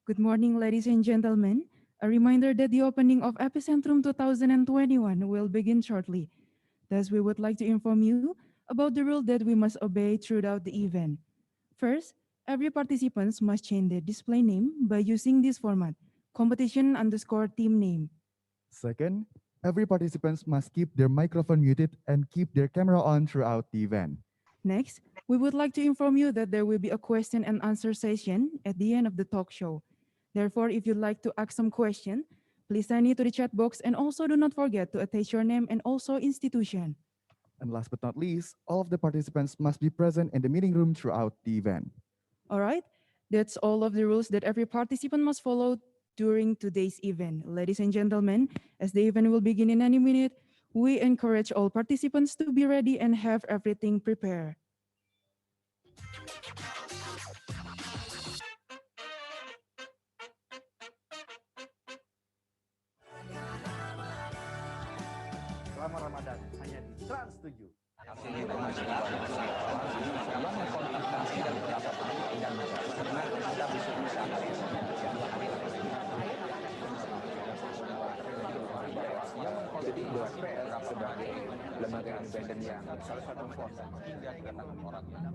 Good morning, ladies and gentlemen. A reminder that the opening of Epicentrum 2021 will begin shortly. Thus, we would like to inform you about the rule that we must obey throughout the event. First, every participant must change their display name by using this format, competition underscore team name. Second, every participant must keep their microphone muted and keep their camera on throughout the event. Next, we would like to inform you that there will be a question and answer session at the end of the talk show. Therefore, if you'd like to ask some question, please send it to the chat box and also do not forget to attach your name and also institution. And last but not least, all of the participants must be present in the meeting room throughout the event. All right? That's all of the rules that every participant must follow during today's event. Ladies and gentlemen, as the event will begin in any minute, we encourage all participants to be ready and have everything prepared. Selama Ramadan hanya di Trans 7. Jadi BPR sebagai lembaga independen yang salah satu kuasa hingga kedatangan orang yang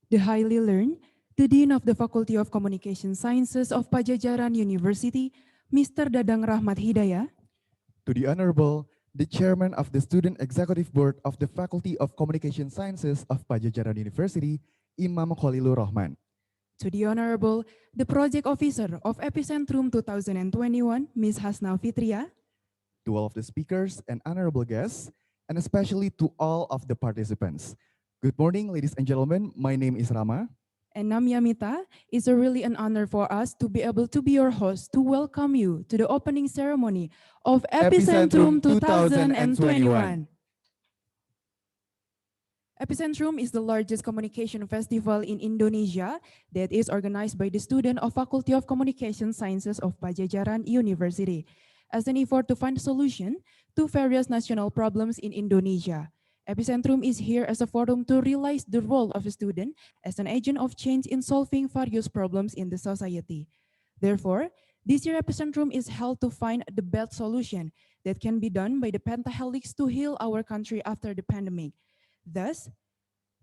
The highly learned, the Dean of the Faculty of Communication Sciences of Pajajaran University, Mr. Dadang Rahmat Hidayah, To the Honorable, the Chairman of the Student Executive Board of the Faculty of Communication Sciences of Pajajaran University, Imam Khalilur Rahman. to the Honorable, the Project Officer of Epicentrum 2021, Ms. Hasna Fitria, To all of the speakers and honorable guests, and especially to all of the participants. Good morning, ladies and gentlemen. My name is Rama. and Namyamita. It's a really an honor for us to be able to be your host to welcome you to the opening ceremony of Epicentrum Epicentrum 2021. Epicentrum is the largest communication festival in Indonesia that is organized by the student of Faculty of Communication Sciences of Pajajaran University as an effort to find a solution to various national problems in Indonesia. Epicentrum is here as a forum to realize the role of a student as an agent of change in solving various problems in the society. Therefore, this year Epicentrum is held to find the best solution that can be done by the Pentahelix to heal our country after the pandemic. Thus,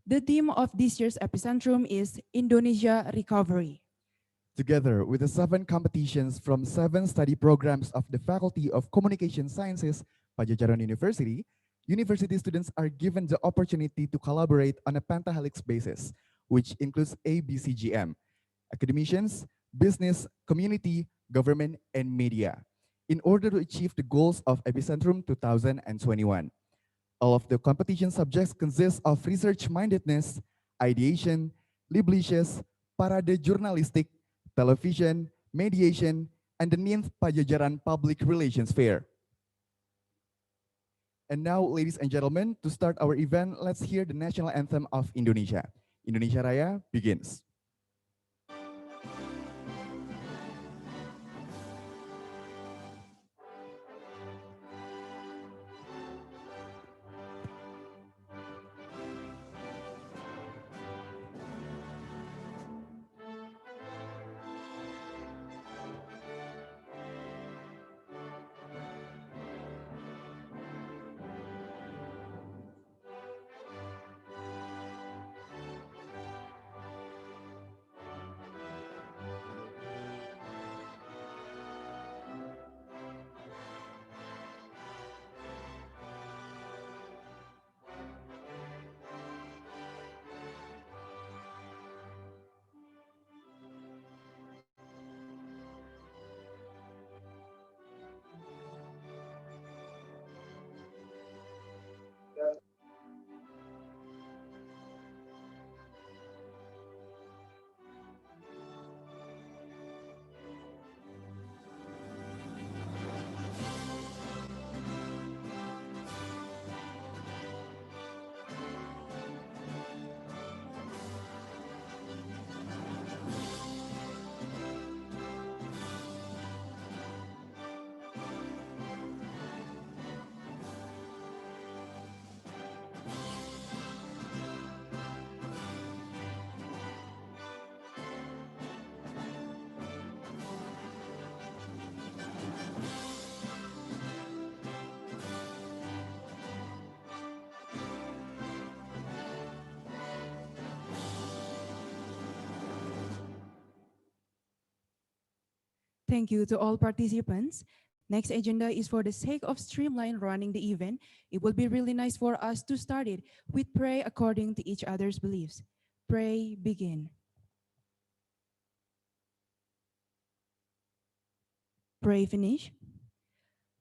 the theme of this year's Epicentrum is Indonesia Recovery. Together with the 7 competitions from 7 study programs of the Faculty of Communication Sciences, Pajajaran University, university students are given the opportunity to collaborate on a pentahelix basis, which includes ABCGM, academicians, business, community, government, and media, in order to achieve the goals of Epicentrum 2021. All of the competition subjects consist of research-mindedness, ideation, libelicious, parade journalistic, television, mediation, and the ninth Pajajaran Public Relations Fair. And now, ladies and gentlemen, to start our event, let's hear the national anthem of Indonesia. Indonesia Raya begins. Thank you to all participants. Next agenda is for the sake of streamline running the event. It will be really nice for us to start it with pray according to each other's beliefs. Pray, begin. Pray, finish.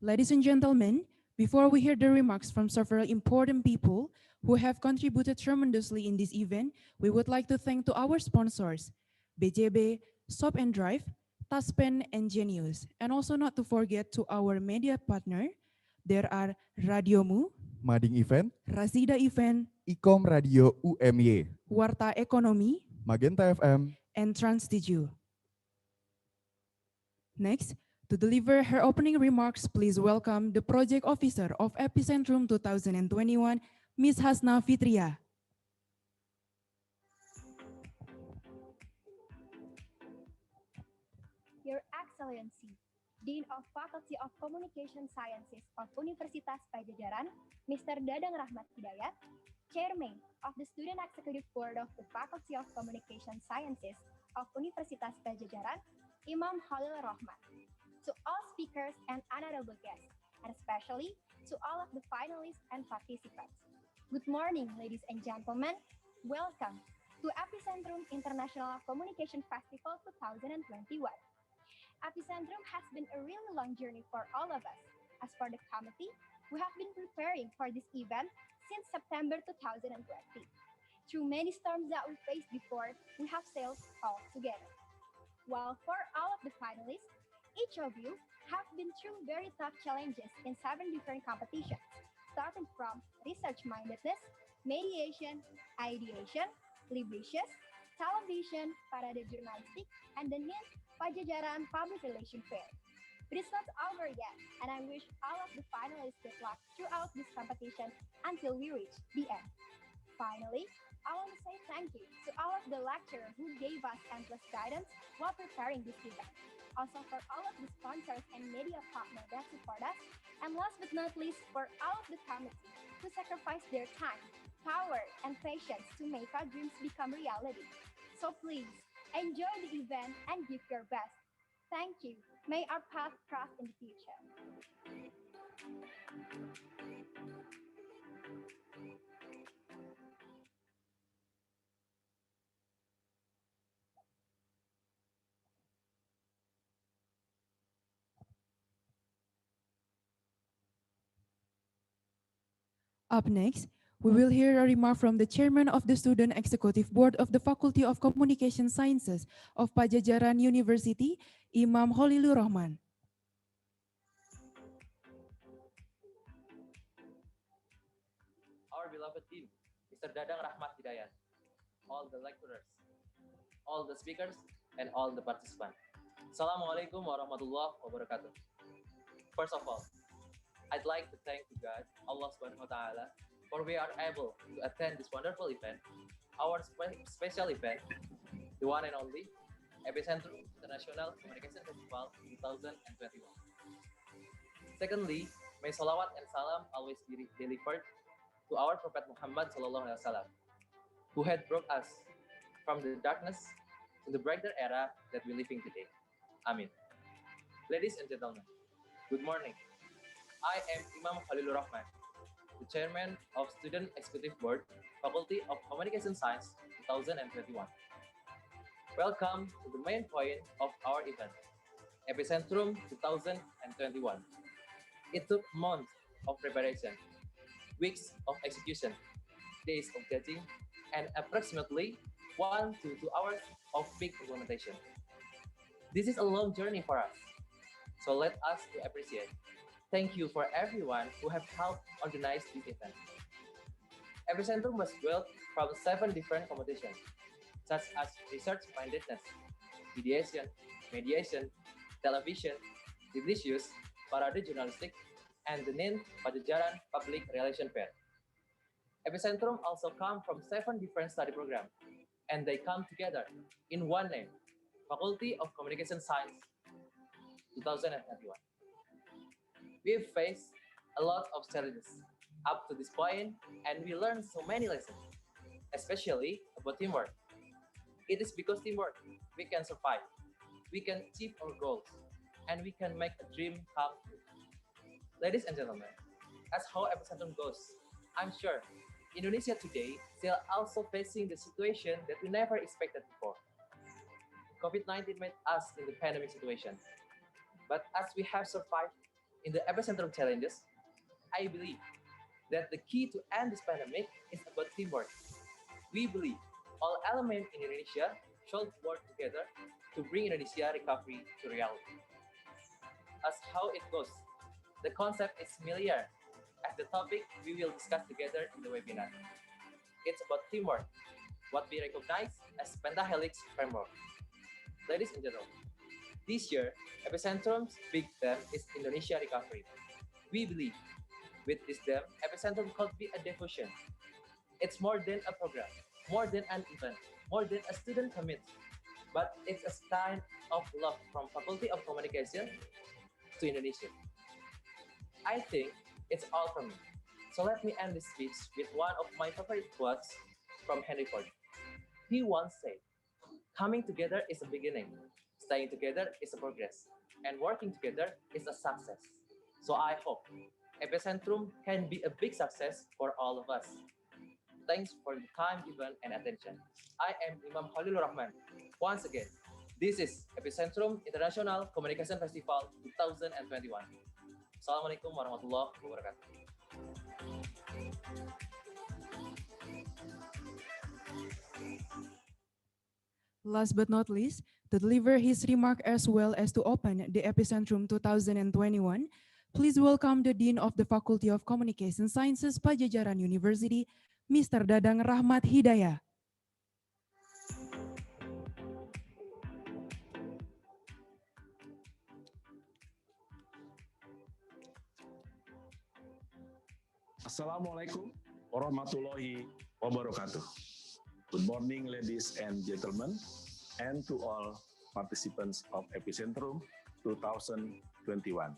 Ladies and gentlemen, before we hear the remarks from several important people who have contributed tremendously in this event, we would like to thank to our sponsors, BJB, Shop and Drive, Taspen, and Genius. And also not to forget to our media partner, there are Radiomu, Mading Event, Rasida Event, Ikom Radio UMY, Warta Ekonomi, Magenta FM, and TransTiju. Next, to deliver her opening remarks, please welcome the project officer of Epicentrum 2021, Ms. Hasna Fitria. Your Excellency, Dean of Faculty of Communication Sciences of Universitas Padjadjaran, Mr. Dadang Rahmat Hidayat, Chairman of the Student Executive Board of the Faculty of Communication Sciences of Universitas Padjadjaran, Imam Khalil Rahman, to all speakers and honorable guests, and especially to all of the finalists and participants. Good morning, ladies and gentlemen. Welcome to Epicentrum International Communication Festival 2021. Epicentrum has been a really long journey for all of us. As for the committee, we have been preparing for this event since September 2020. Through many storms that we faced before, we have sailed all together. While for all of the finalists, each of you have been through very tough challenges in 7 different competitions, starting from research-mindedness, mediation, ideation, Libricious, television, parade jurnalistik, and the NIN Padjadjaran Public Relations Fair. But it's not over yet, and I wish all of the finalists good luck throughout this competition until we reach the end. Finally, I want to say thank you to all of the lecturers who gave us endless guidance while preparing this event. Also for all of the sponsors and media partners that support us, and last but not least, for all of the committee who sacrificed their time, power, and patience to make our dreams become reality. So please, enjoy the event and give your best. Thank you. May our path cross in the future. Up next, we will hear a remark from the chairman of the Student Executive Board of the Faculty of Communication Sciences of Padjadjaran University, Imam Khalilur Rahman. Our beloved dean, Mr. Dadang Rahmat Hidayat, all the lecturers, all the speakers, and all the participants. Assalamualaikum warahmatullahi wabarakatuh. First of all, I'd like to thank you God, Allah Subhanahu wa Ta'ala, for we are able to attend this wonderful event, our special event, the one and only Epicentrum International Communication Festival 2021. Secondly, may salawat and salam always be delivered to our Prophet Muhammad Sallallahu Alaihi Wasallam, who had brought us from the darkness to the brighter era that we're living today. Amin. Ladies and gentlemen, good morning. I am Imam Khalilur Rahman, the chairman of Student Executive Board, Faculty of Communication Science 2021. Welcome to the main point of our event, Epicentrum 2021. It took months of preparation, weeks of execution, days of judging, and approximately 1 to 2 hours of peak implementation. This is a long journey for us, so let us to appreciate. Thank you for everyone who have helped organize this event. Epicentrum was built from 7 different competitions, such as research-mindedness, ideation, mediation, television, Libricious, parade jurnalistik, and the NIN Padjadjaran Public Relations Fair. Epicentrum also come from 7 different study programs, and they come together in one name, Faculty of Communication Science 2021. We've faced a lot of challenges up to this point, and we learned so many lessons, especially about teamwork. It is because teamwork we can survive, we can achieve our goals, and we can make a dream come true. Ladies and gentlemen, as how Epicentrum goes, I'm sure Indonesia today still also facing the situation that we never expected before. COVID-19 made us in the pandemic situation. But as we have survived in the epicentrum challenges, I believe that the key to end this pandemic is about teamwork. We believe all elements in Indonesia should work together to bring Indonesia recovery to reality. As how it goes, the concept is familiar as the topic we will discuss together in the webinar. It's about teamwork, what we recognize as Pentahelix framework. Ladies and gentlemen, this year, Epicentrum's big theme is Indonesia recovery. We believe with this theme, Epicentrum could be a devotion. It's more than a program, more than an event, more than a student commit, but it's a sign of love from Faculty of Communication to Indonesia. I think it's all from me. So let me end this speech with one of my favorite quotes from Henry Ford. He once said, "Coming together is a beginning, staying together is a progress, and working together is a success." So I hope Epicentrum can be a big success for all of us. Thanks for the time given and attention. I am Imam Khalilur Rahman. Once again, this is Epicentrum International Communication Festival 2021. Assalamualaikum warahmatullahi wabarakatuh. Last but not least, to deliver his remark as well as to open the Epicentrum 2021, please welcome the Dean of the Faculty of Communication Sciences, Pajajaran University, Mr. Dadang Rahmat Hidayah. Assalamualaikum warahmatullahi wabarakatuh. Good morning, ladies and gentlemen, and to all participants of Epicentrum 2021.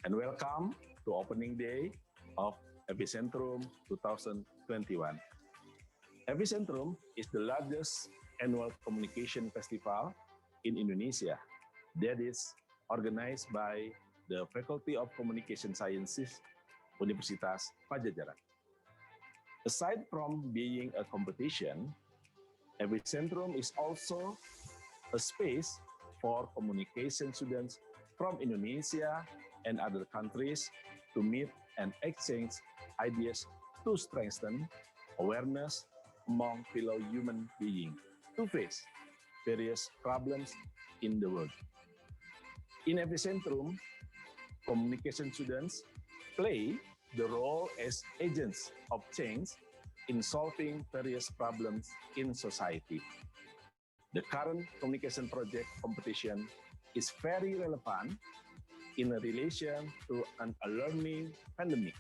And welcome to opening day of Epicentrum 2021. Epicentrum is the largest annual communication festival in Indonesia that is organized by the Faculty of Communication Sciences, Universitas Padjadjaran. Aside from being a competition, Epicentrum is also a space for communication students from Indonesia and other countries to meet and exchange ideas to strengthen awareness among fellow human beings to face various problems in the world. In Epicentrum, communication students play the role as agents of change in solving various problems in society. The current communication project competition is very relevant in relation to an alarming pandemic.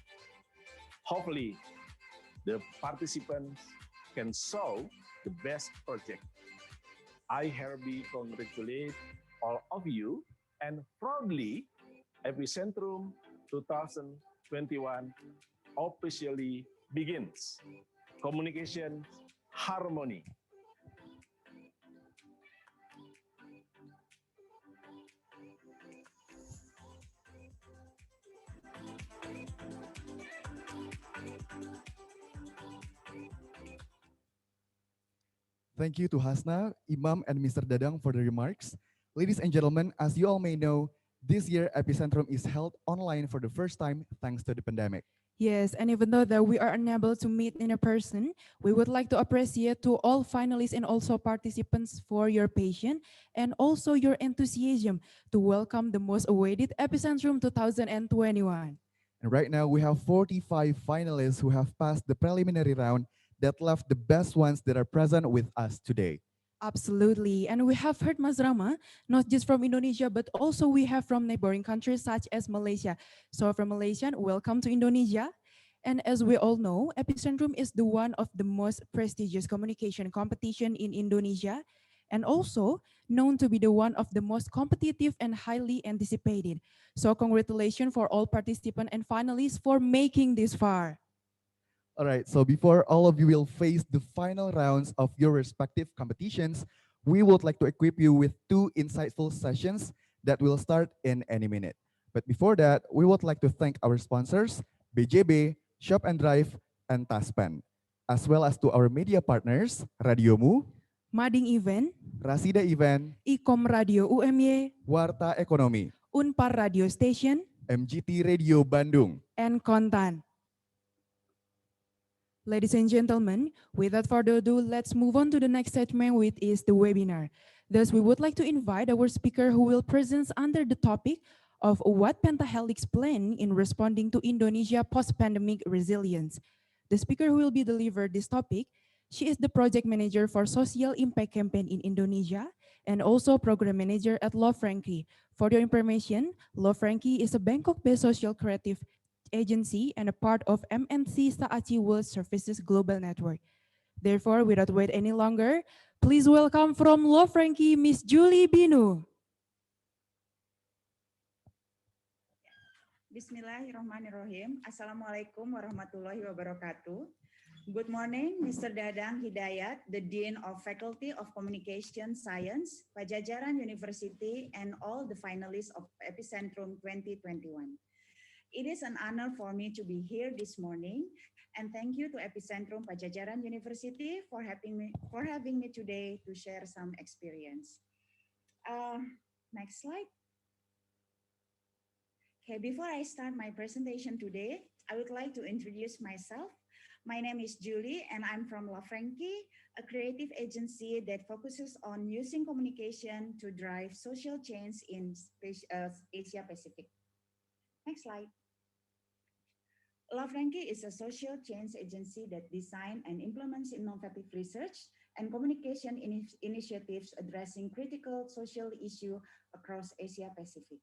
Hopefully, the participants can solve the best project. I hereby congratulate all of you and proudly Epicentrum 2021 officially begins. Communication harmony. Thank you to Hasna, Imam, and Mr. Dadang for the remarks. Ladies and gentlemen, as you all may know, this year Epicentrum is held online for the first time thanks to the pandemic. Yes, and even though that we are unable to meet in a person, we would like to appreciate to all finalists and also participants for your patience and also your enthusiasm to welcome the most awaited Epicentrum 2021. And right now we have 45 finalists who have passed the preliminary round that left the best ones that are present with us today. Absolutely. And we have heard Mas Rama, not just from Indonesia, but also we have from neighboring countries such as Malaysia. So from Malaysia, welcome to Indonesia. And as we all know, Epicentrum is the one of the most prestigious communication competition in Indonesia, and also known to be the one of the most competitive and highly anticipated. So congratulations for all participants and finalists for making this far. All right, so before all of you will face the final rounds of your respective competitions, we would like to equip you with two insightful sessions that will start in any minute. But before that, we would like to thank our sponsors, BJB, Shop and Drive, and Taspen, as well as to our media partners, Radiomu, Mading Event, Rasida Event, Ikom Radio UMY, Warta Ekonomi, Unpar Radio Station, MGT Radio Bandung. and Kontan. Ladies and gentlemen, without further ado, let's move on to the next segment, which is the webinar. Thus, we would like to invite our speaker who will present under the topic of what Pentahelix plan in responding to Indonesia post-pandemic resilience. The speaker who will be delivered this topic, she is the project manager for Social Impact Campaign in Indonesia and also program manager at Love Frankie. For your information, Love Frankie is a Bangkok-based social creative agency and a part of MNC Saachi World Services Global Network. Therefore, without wait any longer, please welcome from Love Frankie, Miss Julie Binu. Bismillahirrahmanirrahim. Assalamualaikum warahmatullahi wabarakatuh. Good morning, Mr. Dadang Hidayat, the Dean of Faculty of Communication Science, Pajajaran University, and all the finalists of Epicentrum 2021. It is an honor for me to be here this morning, and thank you to Epicentrum Pajajaran University for having me today to share some experience. Next slide. Okay, before I start my presentation today, I would like to introduce myself. My name is Julie, and I'm from La Frankie, a creative agency that focuses on using communication to drive social change in Asia Pacific. Next slide. La Frankie is a social change agency that designs and implements innovative research and communication initiatives addressing critical social issues across Asia Pacific.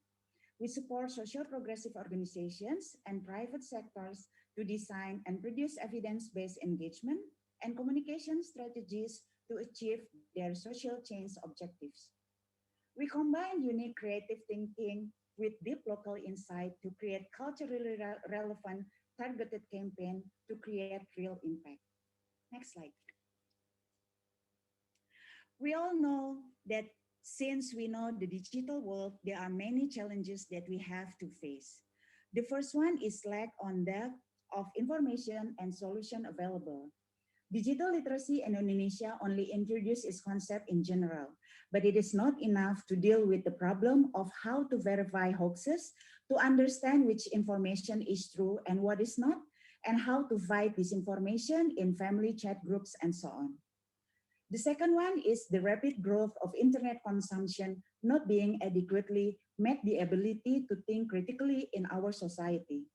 We support social progressive organizations and private sectors to design and produce evidence-based engagement and communication strategies to achieve their social change objectives. We combine unique creative thinking with deep local insight to create culturally relevant targeted campaign to create real impact. Next slide. We all know that since we know the digital world, there are many challenges that we have to face. The first one is lack on depth of information and solution available. Digital literacy in Indonesia only introduced its concept in general, but it is not enough to deal with the problem of how to verify hoaxes, to understand which information is true and what is not, and how to fight disinformation in family chat groups and so on. The second one is the rapid growth of internet consumption not being adequately met the ability to think critically in our society.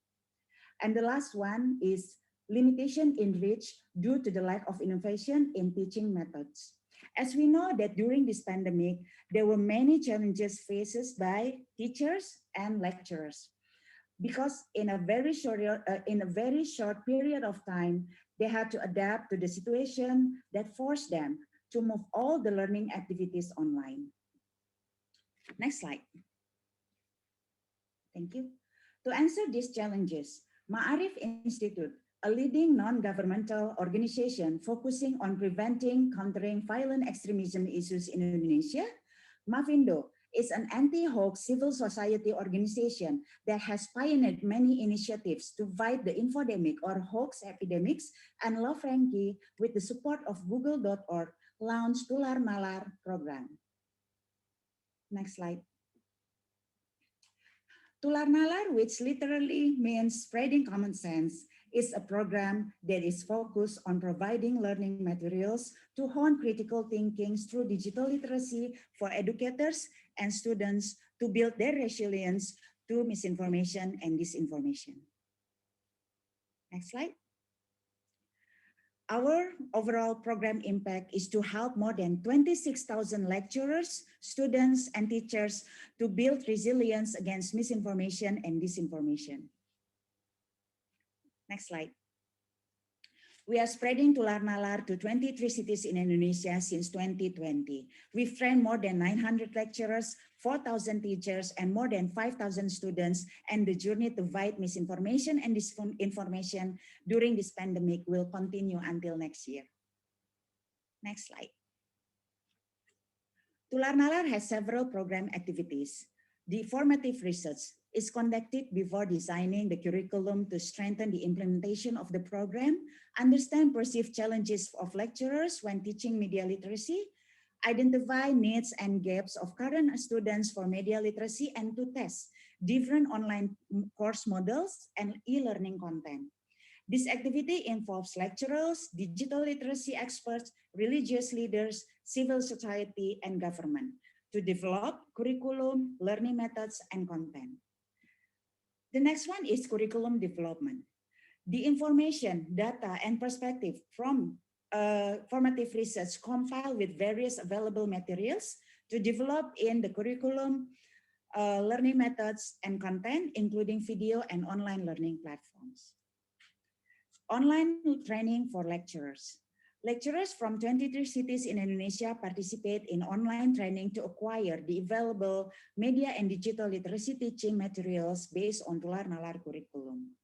And the last one is limitation in reach due to the lack of innovation in teaching methods. As we know that during this pandemic, there were many challenges faced by teachers and lecturers, because in a very short period of time, they had to adapt to the situation that forced them to move all the learning activities online. Next slide. Thank you. To answer these challenges, Ma'arif Institute, a leading non-governmental organization focusing on preventing, countering violent extremism issues in Indonesia, Mavindo is an anti-hoax civil society organization that has pioneered many initiatives to fight the infodemic or hoax epidemics, and La Frankie, with the support of Google.org, launched Tular Nalar program. Next slide. Tular Nalar, which literally means spreading common sense, is a program that is focused on providing learning materials to hone critical thinking through digital literacy for educators and students to build their resilience to misinformation and disinformation. Next slide. Our overall program impact is to help more than 26,000 lecturers, students, and teachers to build resilience against misinformation and disinformation. Next slide. We are spreading Tular Nalar to 23 cities in Indonesia since 2020. We've trained more than 900 lecturers, 4,000 teachers, and more than 5,000 students, and the journey to fight misinformation and disinformation during this pandemic will continue until next year. Next slide. Tular Nalar has several program activities. The formative research is conducted before designing the curriculum to strengthen the implementation of the program, understand perceived challenges of lecturers when teaching media literacy, identify needs and gaps of current students for media literacy, and to test different online course models and e-learning content. This activity involves lecturers, digital literacy experts, religious leaders, civil society, and government to develop curriculum, learning methods, and content. The next one is curriculum development. The information, data, and perspective from formative research compiled with various available materials to develop in the curriculum, learning methods, and content, including video and online learning platforms. Online training for lecturers. Lecturers from 23 cities in Indonesia participate in online training to acquire the available media and digital literacy teaching materials based on Tular Nalar curriculum.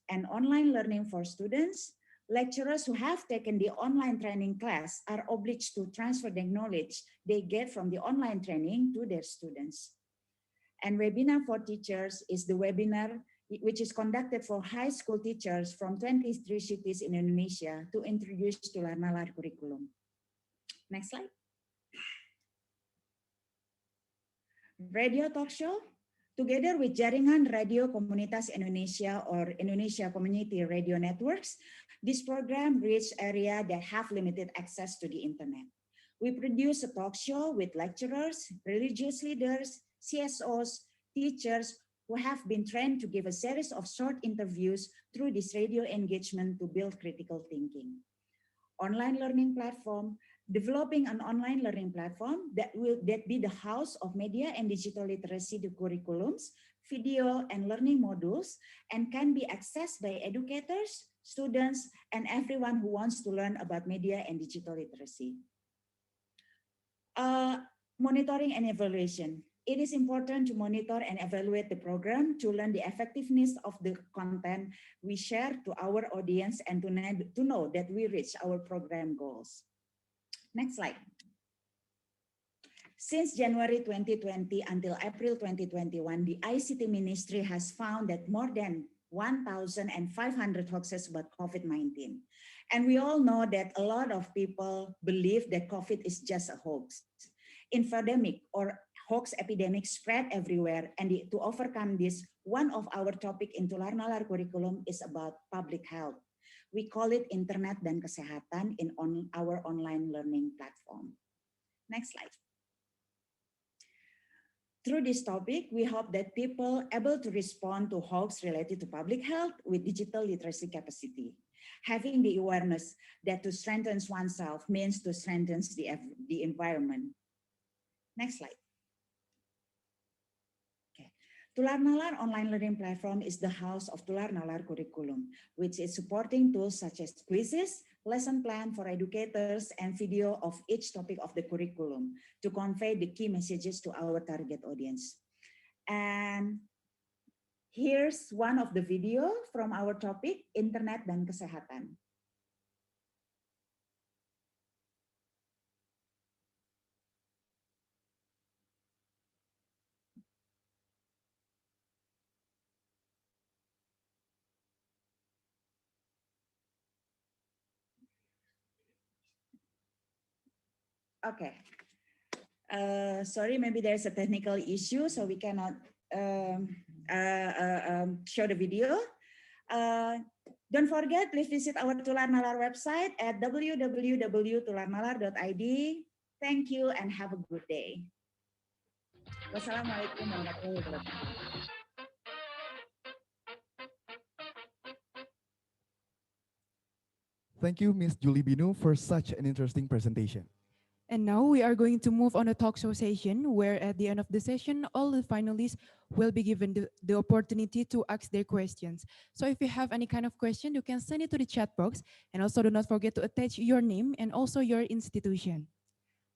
And online learning for students. Lecturers who have taken the online training class are obliged to transfer the knowledge they get from the online training to their students. And webinar for teachers is the webinar which is conducted for high school teachers from 23 cities in Indonesia to introduce Tular Nalar curriculum. Next slide. Radio talk show. Together with Jaringan Radio Komunitas Indonesia or Indonesia Community Radio Networks, this program reaches areas that have limited access to the internet. We produce a talk show with lecturers, religious leaders, CSOs, teachers who have been trained to give a series of short interviews through this radio engagement to build critical thinking. Online learning platform. Developing an online learning platform that be the house of media and digital literacy curriculums, video and learning modules, and can be accessed by educators, students, and everyone who wants to learn about media and digital literacy. Monitoring and evaluation. It is important to monitor and evaluate the program to learn the effectiveness of the content we share to our audience and to know that we reach our program goals. Next slide. Since January 2020 until April 2021, the ICT Ministry has found that more than 1,500 hoaxes about COVID-19. And we all know that a lot of people believe that COVID is just a hoax. Infodemic or hoax epidemic spread everywhere, and to overcome this, one of our topic in Tular Nalar curriculum is about public health. We call it Internet dan Kesehatan in our online learning platform. Next slide. Through this topic, we hope that people able to respond to hoax related to public health with digital literacy capacity. Having the awareness that to strengthen oneself means to strengthen the environment. Next slide. Tular Nalar online learning platform is the house of Tular Nalar curriculum, which is supporting tools such as quizzes, lesson plan for educators, and video of each topic of the curriculum to convey the key messages to our target audience. And here's one of the video from our topic, Internet dan Kesehatan. Okay. Sorry, maybe there's a technical issue, so we cannot show the video. Don't forget, please visit our Tular Nalar website at www.tularnalar.id. Thank you and have a good day. Wassalamualaikum warahmatullahi wabarakatuh. Thank you, Ms. Julie Binu, for such an interesting presentation. And now we are going to move on a talk show session where at the end of the session, all the finalists will be given the opportunity to ask their questions. So if you have any kind of question, you can send it to the chat box, and also do not forget to attach your name and also your institution.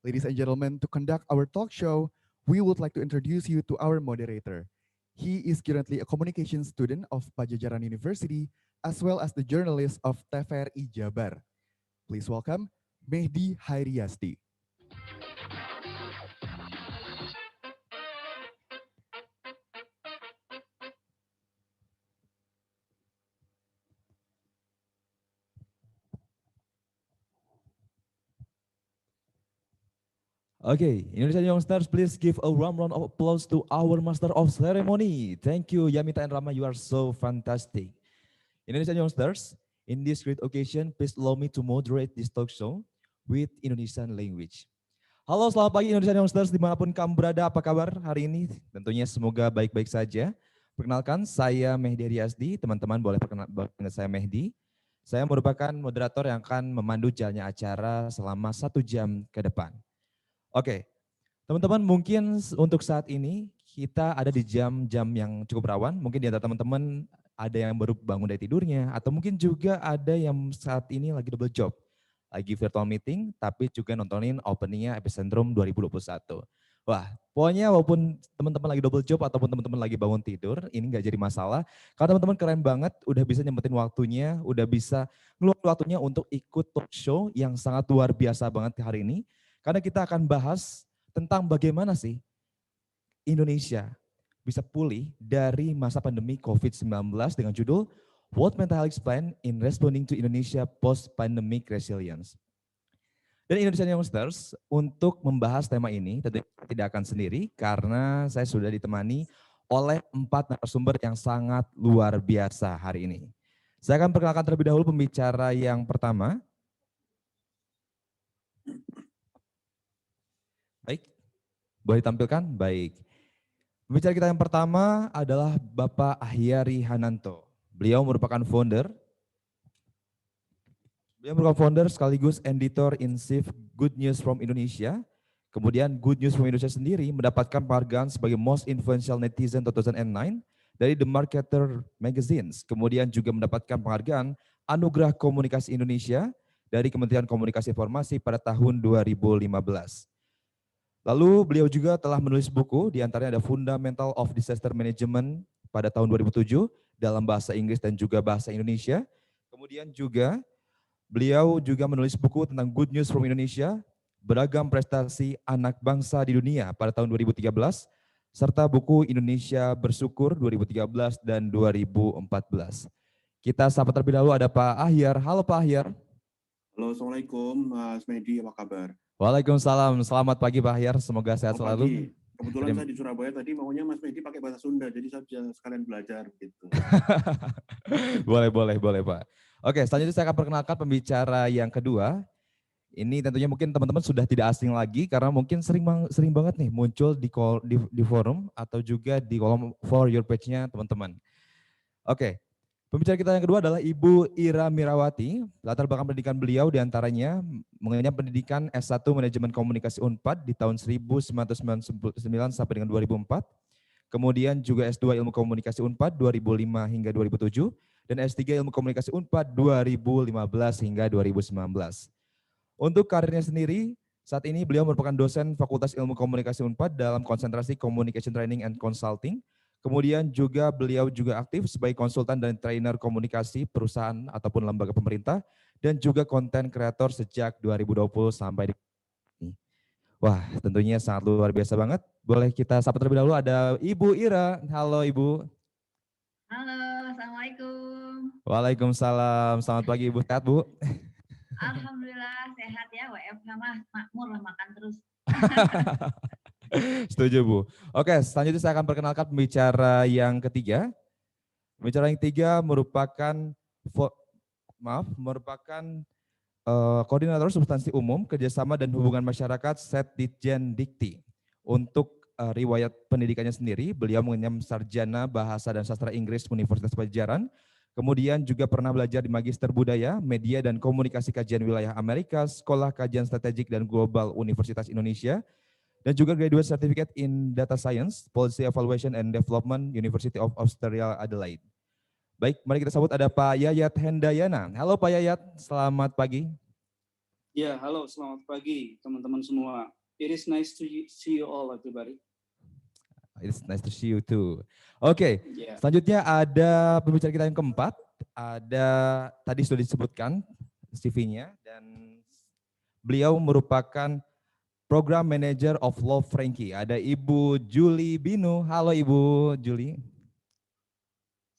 Ladies and gentlemen, to conduct our talk show, we would like to introduce you to our moderator. He is currently a communication student of Pajajaran University, as well as the journalist of TVRI Jabar. Please welcome Mehdi Hairiasti. Okay, Indonesian youngsters, please give a warm round of applause to our master of ceremony. Thank you, Yamita and Rama, you are so fantastic. Indonesian youngsters, in this great occasion, please allow me to moderate this talk show with Indonesian language. Halo, selamat pagi Indonesian youngsters, dimanapun kamu berada, apa kabar hari ini? Tentunya semoga baik-baik saja. Perkenalkan, saya Mehdi Riasdi, teman-teman boleh panggil saya Mehdi. Saya merupakan moderator yang akan memandu jalannya acara selama 1 jam ke depan. Oke, teman-teman mungkin untuk saat ini kita ada di jam-jam yang cukup rawan. Mungkin di antara teman-teman ada yang baru bangun dari tidurnya atau mungkin juga ada yang saat ini lagi double job. Lagi virtual meeting tapi juga nontonin openingnya Epicentrum 2021. Wah, pokoknya walaupun teman-teman lagi double job ataupun teman-teman lagi bangun tidur, ini nggak jadi masalah. Karena teman-teman keren banget, udah bisa nyempetin waktunya, udah bisa ngeluarin waktunya untuk ikut talk show yang sangat luar biasa banget hari ini. Karena kita akan bahas tentang bagaimana sih Indonesia bisa pulih dari masa pandemi COVID-19 dengan judul World Mental Health Plan in Responding to Indonesia Post-Pandemic Resilience. Dan Indonesian Youngsters untuk membahas tema ini tentu tidak akan sendiri karena saya sudah ditemani oleh 4 narasumber yang sangat luar biasa hari ini. Saya akan perkenalkan terlebih dahulu pembicara yang pertama. Baik, boleh ditampilkan? Baik. Pembicara kita yang pertama adalah Bapak Ahyari Hananto. Beliau merupakan founder sekaligus editor in chief Good News from Indonesia. Kemudian Good News from Indonesia sendiri mendapatkan penghargaan sebagai Most Influential Netizen 2009 dari The Marketer Magazines. Kemudian juga mendapatkan penghargaan Anugerah Komunikasi Indonesia dari Kementerian Komunikasi Informasi pada tahun 2015. Lalu beliau juga telah menulis buku, diantaranya ada Fundamental of Disaster Management pada tahun 2007 dalam bahasa Inggris dan juga bahasa Indonesia. Kemudian juga beliau juga menulis buku tentang Good News from Indonesia, Beragam Prestasi Anak Bangsa di Dunia pada tahun 2013, serta buku Indonesia Bersyukur 2013 dan 2014. Kita sapa terlebih dahulu ada Pak Ahyar. Halo Pak Ahyar. Halo, Assalamualaikum Mas Mehdi, apa kabar? Waalaikumsalam, selamat pagi Pak Ahyar, semoga sehat selalu. Kebetulan saya di Surabaya tadi maunya Mas Mehdi pakai bahasa Sunda, jadi saya bisa sekalian belajar gitu. boleh Pak. Oke, selanjutnya saya akan perkenalkan pembicara yang kedua. Ini tentunya mungkin teman-teman sudah tidak asing lagi karena mungkin sering banget nih muncul di forum atau juga di kolom For Your Page-nya teman-teman. Oke. Pembicara kita yang kedua adalah Ibu Ira Mirawati. Latar belakang pendidikan beliau diantaranya mengenyam pendidikan S1 Manajemen Komunikasi Unpad di tahun 1999 sampai dengan 2004. Kemudian juga S2 Ilmu Komunikasi Unpad 2005 hingga 2007. Dan S3 Ilmu Komunikasi Unpad 2015 hingga 2019. Untuk karirnya sendiri, saat ini beliau merupakan dosen Fakultas Ilmu Komunikasi Unpad dalam konsentrasi Communication Training and Consulting. Kemudian juga beliau juga aktif sebagai konsultan dan trainer komunikasi perusahaan ataupun lembaga pemerintah dan juga konten kreator sejak 2020 sampai di ini. Wah, tentunya sangat luar biasa banget. Boleh kita sapa terlebih dahulu ada Ibu Ira. Halo Ibu. Halo, Assalamualaikum. Waalaikumsalam. Selamat pagi Ibu. Sehat Bu? Alhamdulillah sehat ya, WFH mah makmur lah makan terus. Setuju Bu. Oke, selanjutnya saya akan perkenalkan pembicara yang ketiga. Pembicara yang ketiga merupakan koordinator substansi umum kerjasama dan hubungan masyarakat Setditjen Dikti. Untuk riwayat pendidikannya sendiri, beliau mengenyam sarjana bahasa dan sastra Inggris Universitas Pajajaran. Kemudian juga pernah belajar di Magister Budaya, Media dan Komunikasi Kajian Wilayah Amerika, Sekolah Kajian Strategik dan Global Universitas Indonesia. Dan juga Graduate Certificate in Data Science, Policy Evaluation and Development, University of Australia Adelaide. Baik, mari kita sambut ada Pak Yayat Hendayana. Halo Pak Yayat, selamat pagi. Ya, halo, selamat pagi teman-teman semua. It is nice to see you all, everybody. It's nice to see you too. Oke, Selanjutnya ada pembicara kita yang keempat. Ada, tadi sudah disebutkan CV-nya, dan beliau merupakan Program Manager of Love Frankie. Ada Ibu Julie Binu. Halo Ibu Julie.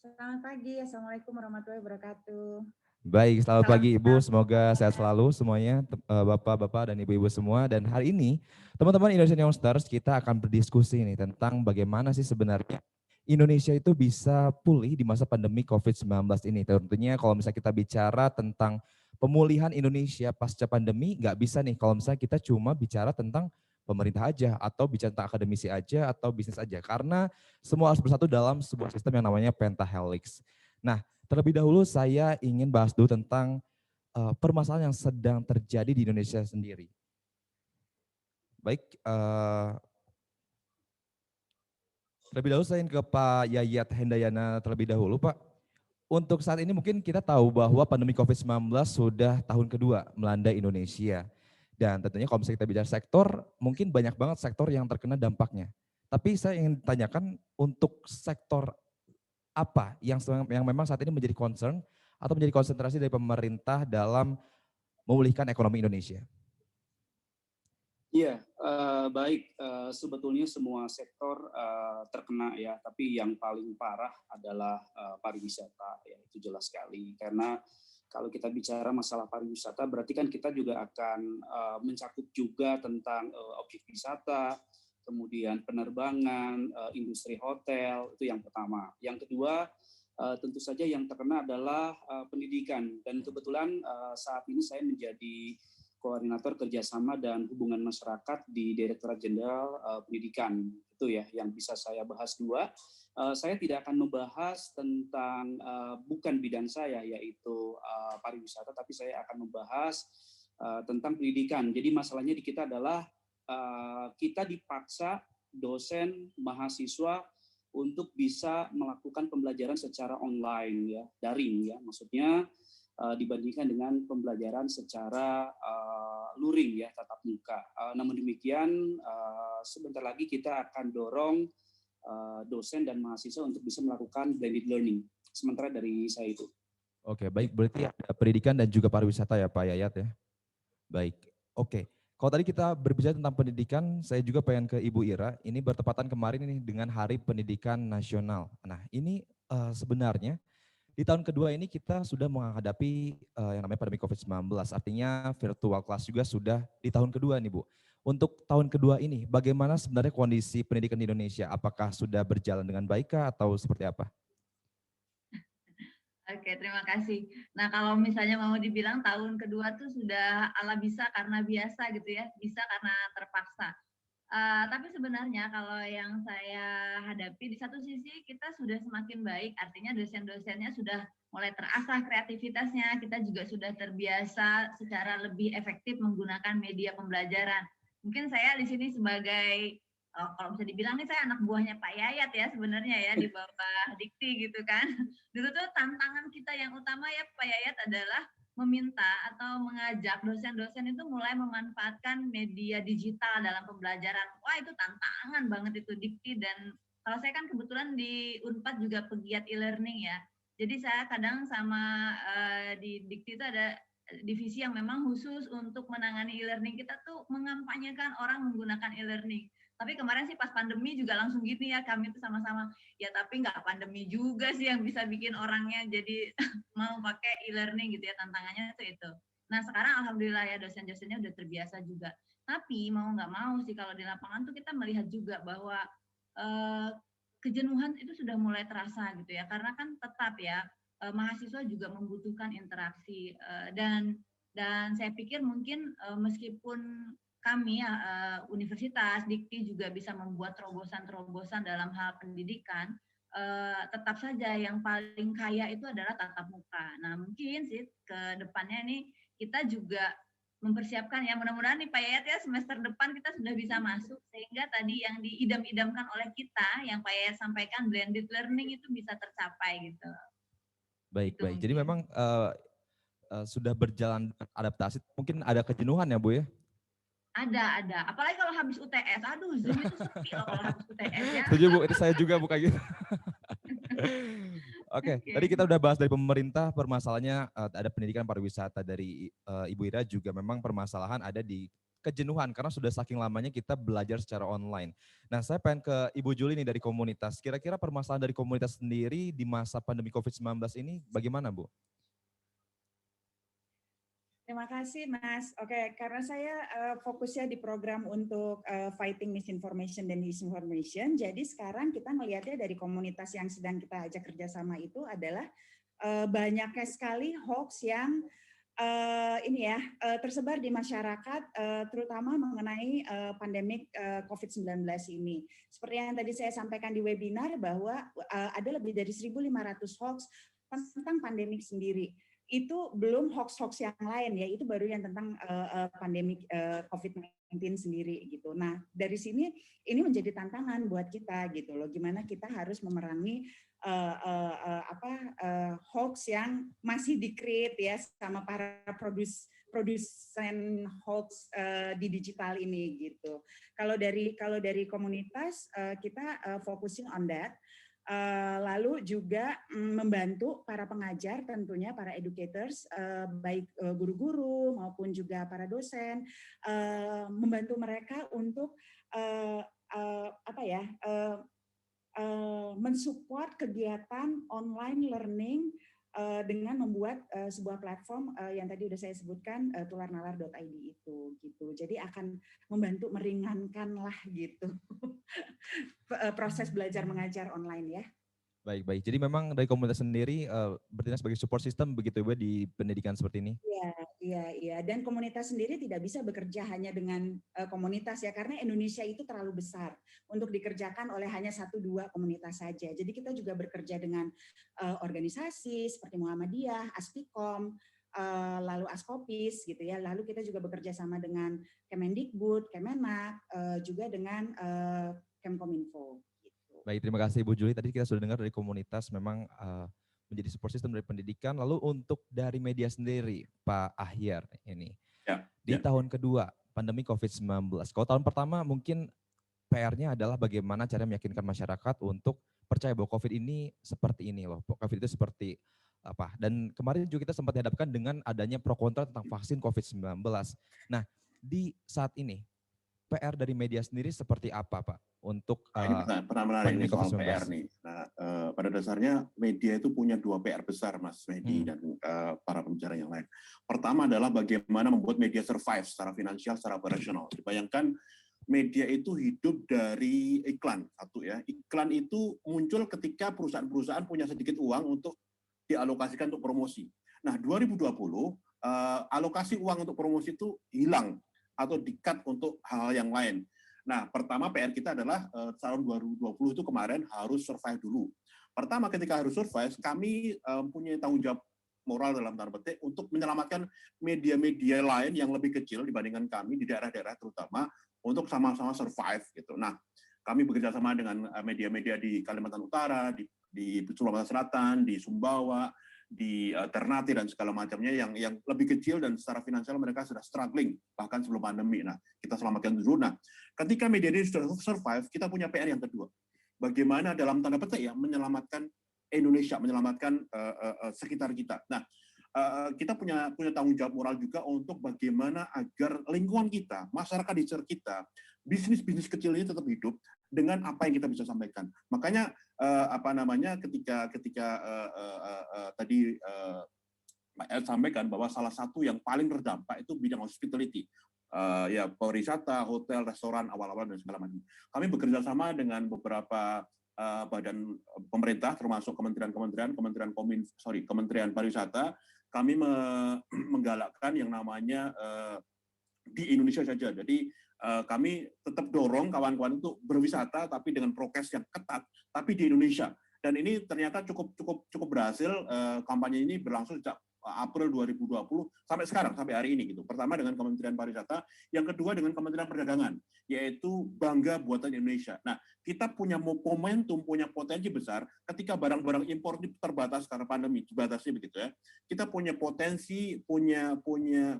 Selamat pagi, Assalamualaikum warahmatullahi wabarakatuh. Baik, selamat Salam pagi Ibu. sehat. Semoga sehat selalu semuanya, Bapak-bapak dan Ibu-ibu semua. Dan hari ini, teman-teman Indonesian Youngsters, kita akan berdiskusi nih tentang bagaimana sih sebenarnya Indonesia itu bisa pulih di masa pandemi COVID-19 ini. Tentunya kalau misalnya kita bicara tentang pemulihan Indonesia pasca pandemi, nggak bisa nih kalau misalnya kita cuma bicara tentang pemerintah aja, atau bicara tentang akademisi aja, atau bisnis aja. Karena semua harus bersatu dalam sebuah sistem yang namanya pentahelix. Nah, terlebih dahulu saya ingin bahas dulu tentang permasalahan yang sedang terjadi di Indonesia sendiri. Baik, terlebih dahulu saya ingin ke Pak Yayat Hendayana terlebih dahulu, Pak. Untuk saat ini mungkin kita tahu bahwa pandemi COVID-19 sudah tahun kedua melanda Indonesia. Dan tentunya kalau misalnya kita bicara sektor, mungkin banyak banget sektor yang terkena dampaknya. Tapi saya ingin tanyakan untuk sektor apa yang memang saat ini menjadi concern atau menjadi konsentrasi dari pemerintah dalam memulihkan ekonomi Indonesia? Iya, baik. Sebetulnya semua sektor terkena ya, tapi yang paling parah adalah pariwisata. Ya, itu jelas sekali. Karena kalau kita bicara masalah pariwisata, berarti kan kita juga akan mencakup juga tentang objek wisata, kemudian penerbangan, industri hotel, itu yang pertama. Yang kedua, tentu saja yang terkena adalah pendidikan. Dan kebetulan saat ini saya menjadi koordinator kerjasama dan hubungan masyarakat di Direktorat Jenderal Pendidikan. Itu ya yang bisa saya bahas dua. Saya tidak akan membahas tentang bukan bidang saya, yaitu pariwisata, tapi saya akan membahas tentang pendidikan. Jadi masalahnya di kita adalah kita dipaksa dosen, mahasiswa untuk bisa melakukan pembelajaran secara online ya, daring ya. Maksudnya dibandingkan dengan pembelajaran secara luring ya, tatap muka. Namun demikian sebentar lagi kita akan dorong dosen dan mahasiswa untuk bisa melakukan blended learning. Sementara dari saya itu. Oke, baik. Berarti ada pendidikan dan juga pariwisata ya Pak Yayat ya. Baik, oke. Kalau tadi kita berbicara tentang pendidikan, saya juga pengen ke Ibu Ira. Ini bertepatan kemarin ini dengan Hari Pendidikan Nasional. Nah, ini sebenarnya di tahun kedua ini kita sudah menghadapi yang namanya pandemi COVID-19. Artinya virtual class juga sudah di tahun kedua nih Bu. Untuk tahun kedua ini, bagaimana sebenarnya kondisi pendidikan di Indonesia? Apakah sudah berjalan dengan baik atau seperti apa? Oke, terima kasih. Nah, kalau misalnya mau dibilang tahun kedua tuh sudah ala bisa karena biasa gitu ya, bisa karena terpaksa. Tapi sebenarnya kalau yang saya hadapi, di satu sisi kita sudah semakin baik, artinya dosen-dosennya sudah mulai terasah kreativitasnya, kita juga sudah terbiasa secara lebih efektif menggunakan media pembelajaran. Mungkin saya di sini sebagai kalau bisa dibilang nih saya anak buahnya Pak Yayat ya sebenarnya ya di bawah Dikti gitu kan. Dulu tuh tantangan kita yang utama ya Pak Yayat adalah meminta atau mengajak dosen-dosen itu mulai memanfaatkan media digital dalam pembelajaran. Wah itu tantangan banget itu Dikti, dan kalau saya kan kebetulan di Unpad juga pegiat e-learning ya. Jadi saya kadang sama di Dikti itu ada divisi yang memang khusus untuk menangani e-learning. Kita tuh mengampanyekan orang menggunakan e-learning. Tapi kemarin sih pas pandemi juga langsung gini ya, kami tuh sama-sama, ya tapi nggak pandemi juga sih yang bisa bikin orangnya jadi mau pakai e-learning gitu ya, tantangannya itu. Nah sekarang alhamdulillah ya dosen-dosennya udah terbiasa juga. Tapi mau nggak mau sih kalau di lapangan tuh kita melihat juga bahwa kejenuhan itu sudah mulai terasa gitu ya, karena kan tetap ya mahasiswa juga membutuhkan interaksi dan saya pikir mungkin meskipun kami universitas Dikti juga bisa membuat terobosan-terobosan dalam hal pendidikan, tetap saja yang paling kaya itu adalah tatap muka. Nah mungkin sih ke depannya nih kita juga mempersiapkan ya, mudah-mudahan nih Pak Yayat ya semester depan kita sudah bisa masuk, sehingga tadi yang diidam-idamkan oleh kita yang Pak Yayat sampaikan blended learning itu bisa tercapai gitu. Baik, baik. Jadi memang sudah berjalan adaptasi, mungkin ada kejenuhan ya Bu ya? Ada. Apalagi kalau habis UTS, aduh Zoom itu sepi loh kalau habis UTS ya. Setuju Bu, itu saya juga buka gitu. Oke, tadi kita udah bahas dari pemerintah permasalahannya ada pendidikan pariwisata, dari Ibu Ira juga memang permasalahan ada di kejenuhan karena sudah saking lamanya kita belajar secara online. Nah saya pengen ke Ibu Juli nih dari komunitas, kira-kira permasalahan dari komunitas sendiri di masa pandemi COVID-19 ini bagaimana Bu? Terima kasih, Mas. Oke, karena saya fokusnya di program untuk fighting misinformation dan disinformation, jadi sekarang kita melihatnya dari komunitas yang sedang kita ajak kerjasama itu adalah banyaknya sekali hoax yang tersebar di masyarakat, terutama mengenai pandemik COVID-19 ini. Seperti yang tadi saya sampaikan di webinar bahwa ada lebih dari 1.500 hoax tentang pandemik sendiri. Itu belum hoax-hoax yang lain ya, itu baru yang tentang pandemik COVID-19 sendiri gitu. Nah, dari sini ini menjadi tantangan buat kita gitu loh, gimana kita harus memerangi hoax yang masih di-create ya sama para produsen hoax di digital ini gitu. Kalau dari komunitas kita focusing on that. Lalu juga membantu para pengajar tentunya para educators baik guru-guru maupun juga para dosen, membantu mereka untuk mensupport kegiatan online learning dengan membuat sebuah platform yang tadi udah saya sebutkan tularnalar.id itu gitu. Jadi akan membantu meringankan lah gitu proses belajar mengajar online ya. Baik. Jadi memang dari komunitas sendiri bertindak sebagai support system begitu ya di pendidikan seperti ini. Iya. Dan komunitas sendiri tidak bisa bekerja hanya dengan komunitas ya, karena Indonesia itu terlalu besar untuk dikerjakan oleh hanya 1-2 komunitas saja. Jadi kita juga bekerja dengan organisasi seperti Muhammadiyah, Aspikom, lalu Askopis gitu ya. Lalu kita juga bekerja sama dengan Kemendikbud, Kemenak, juga dengan Kemkominfo. Baik, terima kasih Bu Juli. Tadi kita sudah dengar dari komunitas memang menjadi support system dari pendidikan. Lalu untuk dari media sendiri, Pak Ahyar ini. Di tahun kedua pandemi COVID-19. Kalau tahun pertama mungkin PR-nya adalah bagaimana cara meyakinkan masyarakat untuk percaya bahwa COVID ini seperti ini loh. COVID itu seperti apa. Dan kemarin juga kita sempat dihadapkan dengan adanya pro kontra tentang vaksin COVID-19. Nah, di saat ini PR dari media sendiri seperti apa, Pak? Untuk ini pernah menarik ini soal PR nih. Nah, pada dasarnya media itu punya 2 PR besar, Mas Medi dan para pembicara yang lain. Pertama adalah bagaimana membuat media survive secara finansial, secara operasional. Dibayangkan media itu hidup dari iklan, satu ya. Iklan itu muncul ketika perusahaan-perusahaan punya sedikit uang untuk dialokasikan untuk promosi. Nah, 2020 alokasi uang untuk promosi itu hilang atau di-cut untuk hal yang lain. Nah, pertama PR kita adalah tahun 2020 itu kemarin harus survive dulu. Pertama, ketika harus survive, kami punya tanggung jawab moral dalam tanda petik untuk menyelamatkan media-media lain yang lebih kecil dibandingkan kami di daerah-daerah terutama untuk sama-sama survive gitu. Nah, kami bekerja sama dengan media-media di Kalimantan Utara, di Sulawesi Selatan, di Sumbawa, di Ternate dan segala macamnya yang lebih kecil dan secara finansial mereka sudah struggling bahkan sebelum pandemi. Nah, kita selamatkan dulu. Nah, ketika media ini sudah survive, kita punya PR yang kedua. Bagaimana dalam tanda petik ya menyelamatkan Indonesia, menyelamatkan sekitar kita. Nah, kita punya tanggung jawab moral juga untuk bagaimana agar lingkungan kita, masyarakat di sekitar kita, bisnis-bisnis kecil ini tetap hidup dengan apa yang kita bisa sampaikan. Makanya ketika tadi Pak El sampaikan bahwa salah satu yang paling terdampak itu bidang hospitality, ya pariwisata, hotel, restoran awal-awal dan segala macam. Kami bekerja sama dengan beberapa badan pemerintah termasuk Kementerian Pariwisata. Kami menggalakkan yang namanya di Indonesia saja. Jadi kami tetap dorong kawan-kawan untuk berwisata tapi dengan prokes yang ketat, tapi di Indonesia. Dan ini ternyata cukup berhasil. Kampanye ini berlangsung sejak April 2020 sampai sekarang, sampai hari ini gitu. Pertama dengan Kementerian Pariwisata, yang kedua dengan Kementerian Perdagangan, yaitu bangga buatan Indonesia. Nah, kita punya momentum, punya potensi besar ketika barang-barang impor ini terbatas karena pandemi, dibatasi begitu ya. Kita punya potensi, punya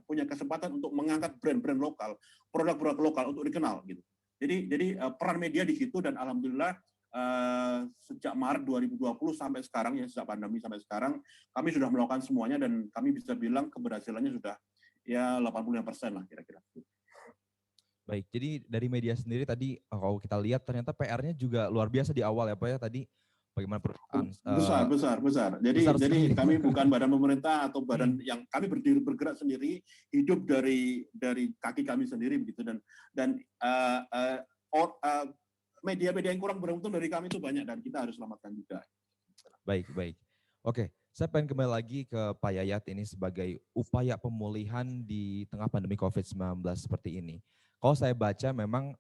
kesempatan untuk mengangkat brand-brand lokal, produk-produk lokal untuk dikenal gitu. Jadi peran media di situ dan alhamdulillah sejak Maret 2020 sampai sekarang ya, sejak pandemi sampai sekarang kami sudah melakukan semuanya dan kami bisa bilang keberhasilannya sudah ya 85% lah kira-kira. Baik, jadi dari media sendiri tadi kalau kita lihat ternyata PR-nya juga luar biasa di awal ya Pak ya, tadi bagaimana perusahaan besar. Jadi besar sekali. kami bukan badan pemerintah atau badan yang kami berdiri bergerak sendiri, hidup dari kaki kami sendiri begitu dan media-media yang kurang beruntung dari kami itu banyak dan kita harus selamatkan juga. Baik. Oke, saya pengen kembali lagi ke Pak Yayat ini sebagai upaya pemulihan di tengah pandemi COVID-19 seperti ini. Kalau saya baca memang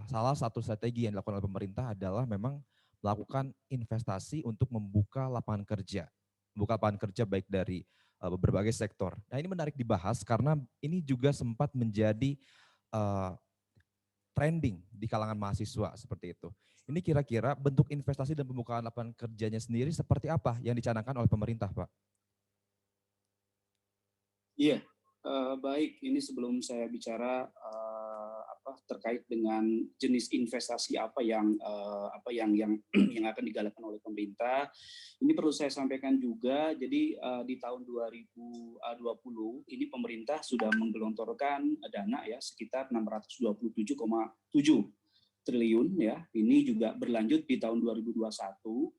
salah satu strategi yang dilakukan oleh pemerintah adalah memang melakukan investasi untuk membuka lapangan kerja. Membuka lapangan kerja baik dari berbagai sektor. Nah ini menarik dibahas karena ini juga sempat menjadi trending di kalangan mahasiswa seperti itu. Ini kira-kira bentuk investasi dan pembukaan lapangan kerjanya sendiri seperti apa yang dicanangkan oleh pemerintah, Pak? Iya, baik. Ini sebelum saya bicara terkait dengan jenis investasi apa yang akan digalakkan oleh pemerintah, ini perlu saya sampaikan juga. Jadi di tahun 2020 ini pemerintah sudah menggelontorkan dana ya sekitar 627,7 triliun ya. Ini juga berlanjut di tahun 2021.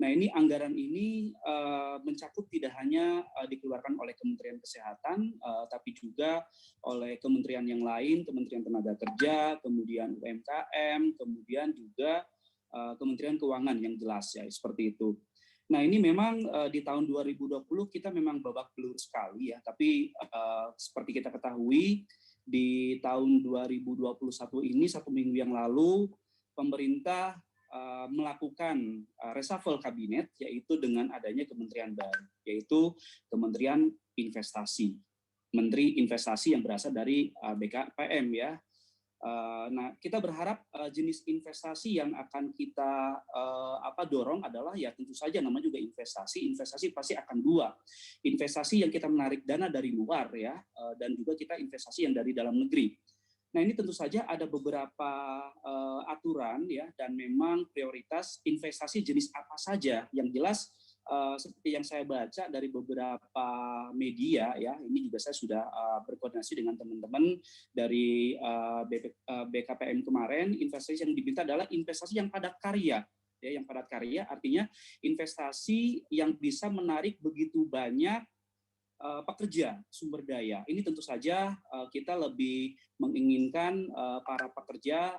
Nah, ini anggaran ini mencakup tidak hanya dikeluarkan oleh Kementerian Kesehatan, tapi juga oleh kementerian yang lain, Kementerian Tenaga Kerja, kemudian UMKM, kemudian juga Kementerian Keuangan yang jelas ya, seperti itu. Nah, ini memang di tahun 2020 kita memang babak belur sekali ya, tapi seperti kita ketahui, di tahun 2021 ini 1 minggu yang lalu pemerintah melakukan reshuffle kabinet yaitu dengan adanya kementerian baru yaitu Kementerian Investasi, Menteri Investasi yang berasal dari BKPM ya. Nah, kita berharap jenis investasi yang akan kita dorong adalah ya tentu saja namanya juga investasi pasti akan dua. Investasi yang kita menarik dana dari luar ya dan juga kita investasi yang dari dalam negeri. Nah, ini tentu saja ada beberapa aturan ya dan memang prioritas investasi jenis apa saja. Yang jelas seperti yang saya baca dari beberapa media ya, ini juga saya sudah berkoordinasi dengan teman-teman dari BKPM kemarin. Investasi yang diminta adalah investasi yang padat karya. Ya, yang padat karya artinya investasi yang bisa menarik begitu banyak pekerja sumber daya. Ini tentu saja kita lebih menginginkan para pekerja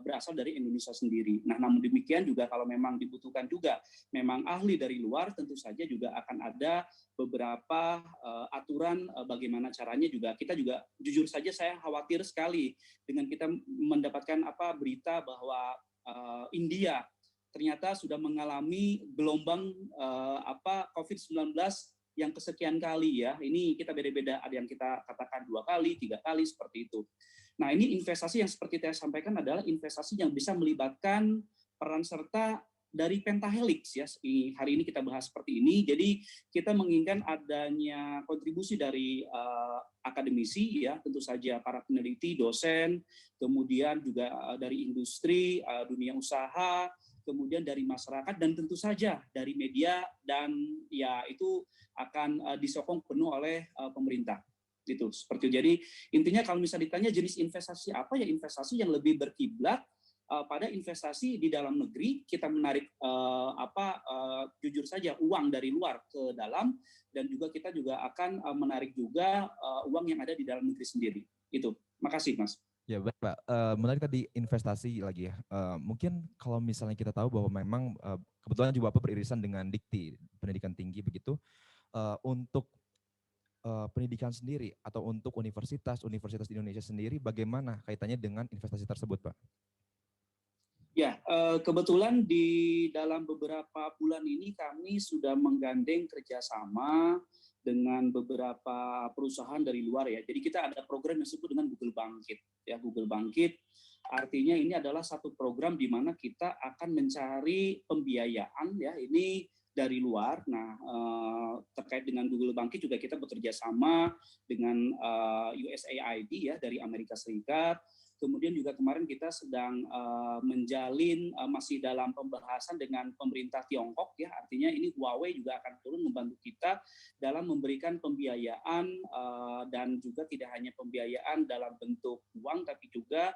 berasal dari Indonesia sendiri. Nah, namun demikian juga kalau memang dibutuhkan juga memang ahli dari luar, tentu saja juga akan ada beberapa aturan bagaimana caranya juga. Kita juga jujur saja saya khawatir sekali dengan kita mendapatkan berita bahwa India ternyata sudah mengalami gelombang COVID-19 yang kesekian kali ya. Ini kita beda-beda, ada yang kita katakan 2 kali, 3 kali seperti itu. Nah, ini investasi yang seperti saya sampaikan adalah investasi yang bisa melibatkan peran serta dari pentahelix ya. Hari ini kita bahas seperti ini. Jadi kita menginginkan adanya kontribusi dari akademisi ya, tentu saja para peneliti, dosen, kemudian juga dari industri, dunia usaha, kemudian dari masyarakat dan tentu saja dari media dan ya itu akan disokong penuh oleh pemerintah. Gitu, seperti itu. Jadi intinya kalau misalnya ditanya jenis investasi apa ya, investasi yang lebih berkiblat pada investasi di dalam negeri, kita menarik jujur saja uang dari luar ke dalam dan juga kita juga akan menarik juga uang yang ada di dalam negeri sendiri. Itu. Makasih, Mas. Ya baik Pak, menarik tadi investasi lagi ya. Mungkin kalau misalnya kita tahu bahwa memang kebetulan juga Bapak beririsan dengan Dikti, pendidikan tinggi begitu, untuk pendidikan sendiri atau untuk universitas di Indonesia sendiri bagaimana kaitannya dengan investasi tersebut Pak? Ya, kebetulan di dalam beberapa bulan ini kami sudah menggandeng kerjasama dengan beberapa perusahaan dari luar ya. Jadi kita ada program yang disebut dengan Google Bangkit. Ya, Google Bangkit artinya ini adalah satu program di mana kita akan mencari pembiayaan ya ini dari luar. Nah, terkait dengan Google Bangkit juga kita bekerja sama dengan USAID ya dari Amerika Serikat. Kemudian juga kemarin kita sedang menjalin masih dalam pembahasan dengan pemerintah Tiongkok ya, artinya ini Huawei juga akan turun membantu kita dalam memberikan pembiayaan dan juga tidak hanya pembiayaan dalam bentuk uang tapi juga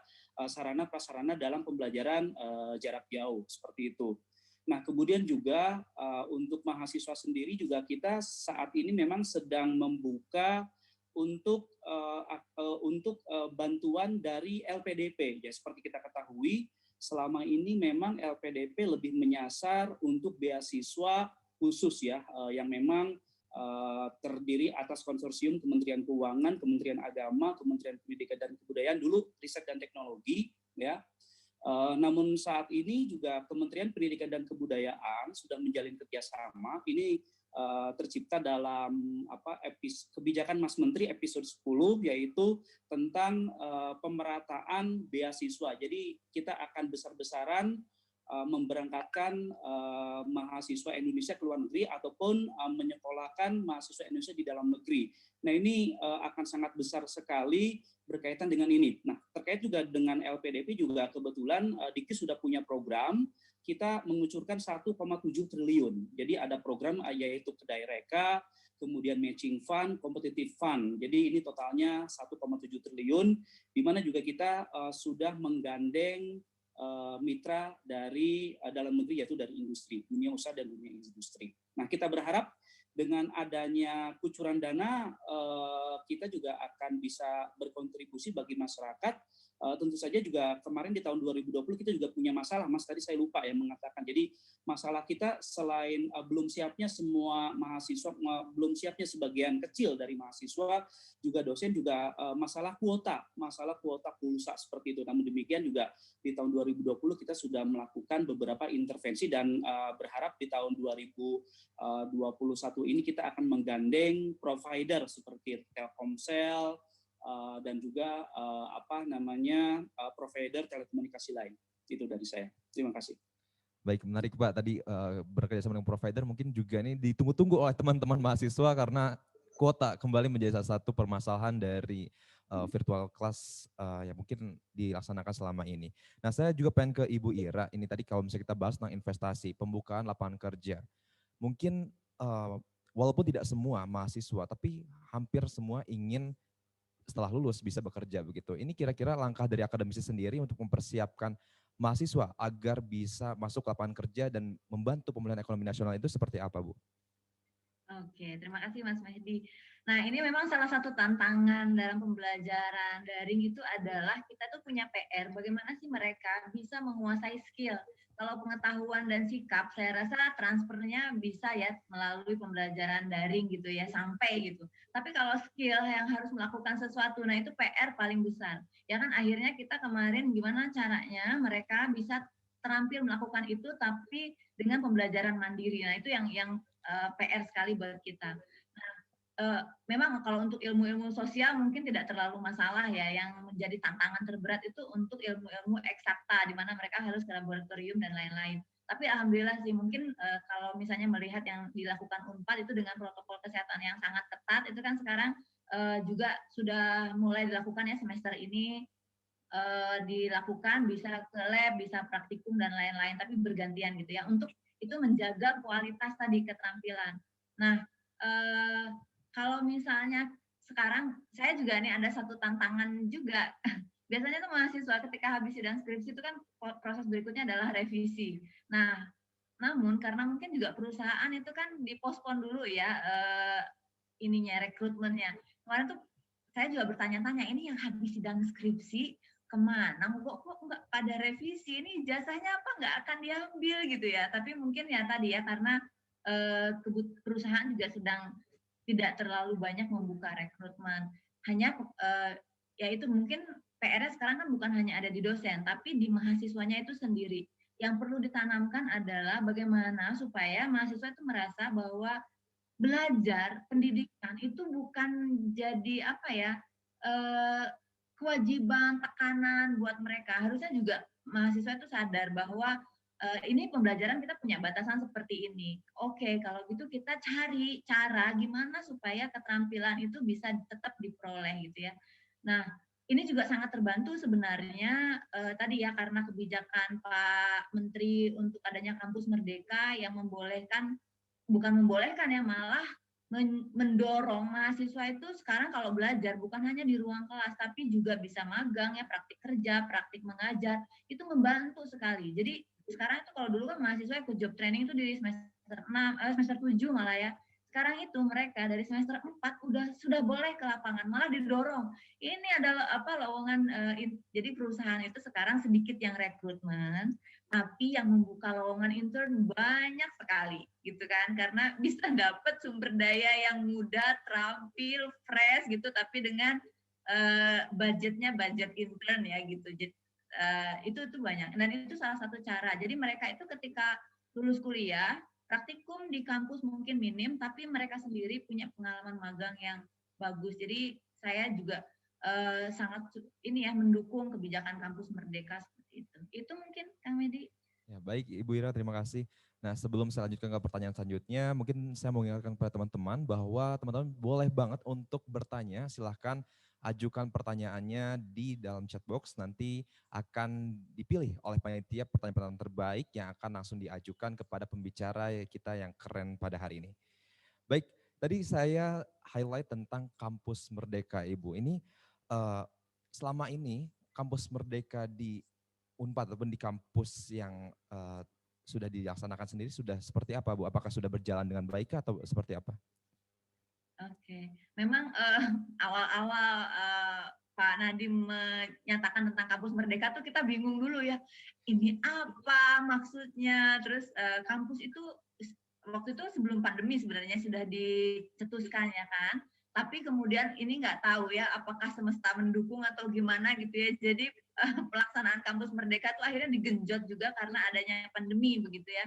sarana prasarana dalam pembelajaran jarak jauh seperti itu. Nah, kemudian juga untuk mahasiswa sendiri juga kita saat ini memang sedang membuka untuk bantuan dari LPDP. Ya, seperti kita ketahui, selama ini memang LPDP lebih menyasar untuk beasiswa khusus ya, yang memang terdiri atas konsorsium Kementerian Keuangan, Kementerian Agama, Kementerian Pendidikan dan Kebudayaan, dulu Riset dan Teknologi, ya. Namun saat ini juga Kementerian Pendidikan dan Kebudayaan sudah menjalin kerjasama. Ini tercipta dalam kebijakan Mas Menteri episode 10, yaitu tentang pemerataan beasiswa. Jadi kita akan besar-besaran memberangkatkan mahasiswa Indonesia ke luar negeri ataupun menyekolahkan mahasiswa Indonesia di dalam negeri. Nah, ini akan sangat besar sekali berkaitan dengan ini. Nah, terkait juga dengan LPDP juga kebetulan Dikti sudah punya program, kita mengucurkan 1,7 triliun. Jadi ada program yaitu Kedai Reka, kemudian matching fund, competitive fund. Jadi ini totalnya 1,7 triliun, di mana juga kita sudah menggandeng mitra dari dalam negeri, yaitu dari industri, dunia usaha dan dunia industri. Nah, kita berharap dengan adanya kucuran dana, kita juga akan bisa berkontribusi bagi masyarakat. Tentu saja juga kemarin di tahun 2020 kita juga punya masalah, Mas, tadi saya lupa ya mengatakan. Jadi masalah kita selain belum siapnya semua mahasiswa, belum siapnya sebagian kecil dari mahasiswa, juga dosen juga masalah kuota pulsa seperti itu. Namun demikian juga di tahun 2020 kita sudah melakukan beberapa intervensi dan berharap di tahun 2021 ini kita akan menggandeng provider seperti Telkomsel, dan juga provider telekomunikasi lain. Itu dari saya. Terima kasih. Baik, menarik Pak. Tadi bekerja sama dengan provider mungkin juga ini ditunggu-tunggu oleh teman-teman mahasiswa karena kuota kembali menjadi salah satu permasalahan dari virtual class yang mungkin dilaksanakan selama ini. Nah, saya juga pengen ke Ibu Ira. Ini tadi kalau misalnya kita bahas tentang investasi, pembukaan lapangan kerja. Mungkin walaupun tidak semua mahasiswa, tapi hampir semua ingin setelah lulus bisa bekerja begitu. Ini kira-kira langkah dari akademisi sendiri untuk mempersiapkan mahasiswa agar bisa masuk lapangan kerja dan membantu pemulihan ekonomi nasional itu seperti apa, Bu? Oke, terima kasih Mas Mahdi. Nah, ini memang salah satu tantangan dalam pembelajaran daring itu adalah kita tuh punya PR, bagaimana sih mereka bisa menguasai skill. Kalau pengetahuan dan sikap, saya rasa transfernya bisa ya melalui pembelajaran daring gitu ya, sampai gitu. Tapi kalau skill yang harus melakukan sesuatu, nah itu PR paling besar. Ya kan akhirnya kita kemarin gimana caranya mereka bisa terampil melakukan itu tapi dengan pembelajaran mandiri. Nah, itu yang PR sekali buat kita. Nah, memang kalau untuk ilmu-ilmu sosial mungkin tidak terlalu masalah ya. Yang menjadi tantangan terberat itu untuk ilmu-ilmu eksakta, di mana mereka harus ke laboratorium dan lain-lain. Tapi alhamdulillah sih mungkin kalau misalnya melihat yang dilakukan UNPAD itu dengan protokol kesehatan yang sangat ketat, itu kan sekarang juga sudah mulai dilakukan ya semester ini. Dilakukan bisa ke lab, bisa praktikum dan lain-lain, tapi bergantian gitu ya, untuk itu menjaga kualitas tadi keterampilan. Nah, kalau misalnya sekarang saya juga nih ada satu tantangan juga. Biasanya tuh mahasiswa ketika habis sidang skripsi itu kan proses berikutnya adalah revisi. Nah, namun karena mungkin juga perusahaan itu kan dipospon dulu ya rekrutmennya. Kemarin tuh saya juga bertanya-tanya, ini yang habis sidang skripsi kemana? Kok nggak pada revisi? Ini jasanya apa nggak akan diambil gitu ya? Tapi mungkin ya tadi ya karena perusahaan juga sedang tidak terlalu banyak membuka rekrutmen. Hanya ya itu mungkin PR-nya sekarang kan bukan hanya ada di dosen, tapi di mahasiswanya itu sendiri. Yang perlu ditanamkan adalah bagaimana supaya mahasiswa itu merasa bahwa belajar pendidikan itu bukan jadi kewajiban, tekanan buat mereka. Harusnya juga mahasiswa itu sadar bahwa ini pembelajaran kita punya batasan seperti ini. Oke, kalau gitu kita cari cara gimana supaya keterampilan itu bisa tetap diperoleh gitu ya. Nah, ini juga sangat terbantu sebenarnya tadi ya karena kebijakan Pak Menteri untuk adanya kampus merdeka yang bukan membolehkan ya, malah mendorong mahasiswa itu sekarang kalau belajar bukan hanya di ruang kelas tapi juga bisa magang ya, praktik kerja, praktik mengajar, itu membantu sekali. Jadi Sekarang itu kalau dulu kan mahasiswa ikut job training itu di semester 6, semester 7 malah ya. Sekarang itu mereka dari semester 4 sudah boleh ke lapangan, malah didorong. Ini adalah lowongan, jadi perusahaan itu sekarang sedikit yang rekrutmen, tapi yang membuka lowongan intern banyak sekali gitu kan, karena bisa dapat sumber daya yang muda, terampil, fresh gitu, tapi dengan budgetnya budget intern ya gitu. Jadi itu banyak, dan itu salah satu cara. Jadi mereka itu ketika lulus kuliah, praktikum di kampus mungkin minim, tapi mereka sendiri punya pengalaman magang yang bagus. Jadi saya juga sangat mendukung kebijakan kampus merdeka seperti itu. Itu mungkin Kang Medi. Ya, baik Ibu Ira, terima kasih. Nah, sebelum saya lanjutkan ke pertanyaan selanjutnya, mungkin saya mau mengingatkan kepada teman-teman bahwa teman-teman boleh banget untuk bertanya, silahkan ajukan pertanyaannya di dalam chat box, nanti akan dipilih oleh panitia pertanyaan-pertanyaan terbaik yang akan langsung diajukan kepada pembicara kita yang keren pada hari ini. Baik, tadi saya highlight tentang Kampus Merdeka, Ibu. Ini selama ini Kampus Merdeka di Unpad ataupun di kampus yang sudah dilaksanakan sendiri sudah seperti apa, Bu? Apakah sudah berjalan dengan baik atau seperti apa? Oke, memang awal-awal Pak Nadiem menyatakan tentang kampus merdeka tuh kita bingung dulu ya, ini apa maksudnya, terus kampus itu waktu itu sebelum pandemi sebenarnya sudah dicetuskan ya kan, tapi kemudian ini nggak tahu ya apakah semesta mendukung atau gimana gitu ya, jadi pelaksanaan kampus merdeka tuh akhirnya digenjot juga karena adanya pandemi begitu ya,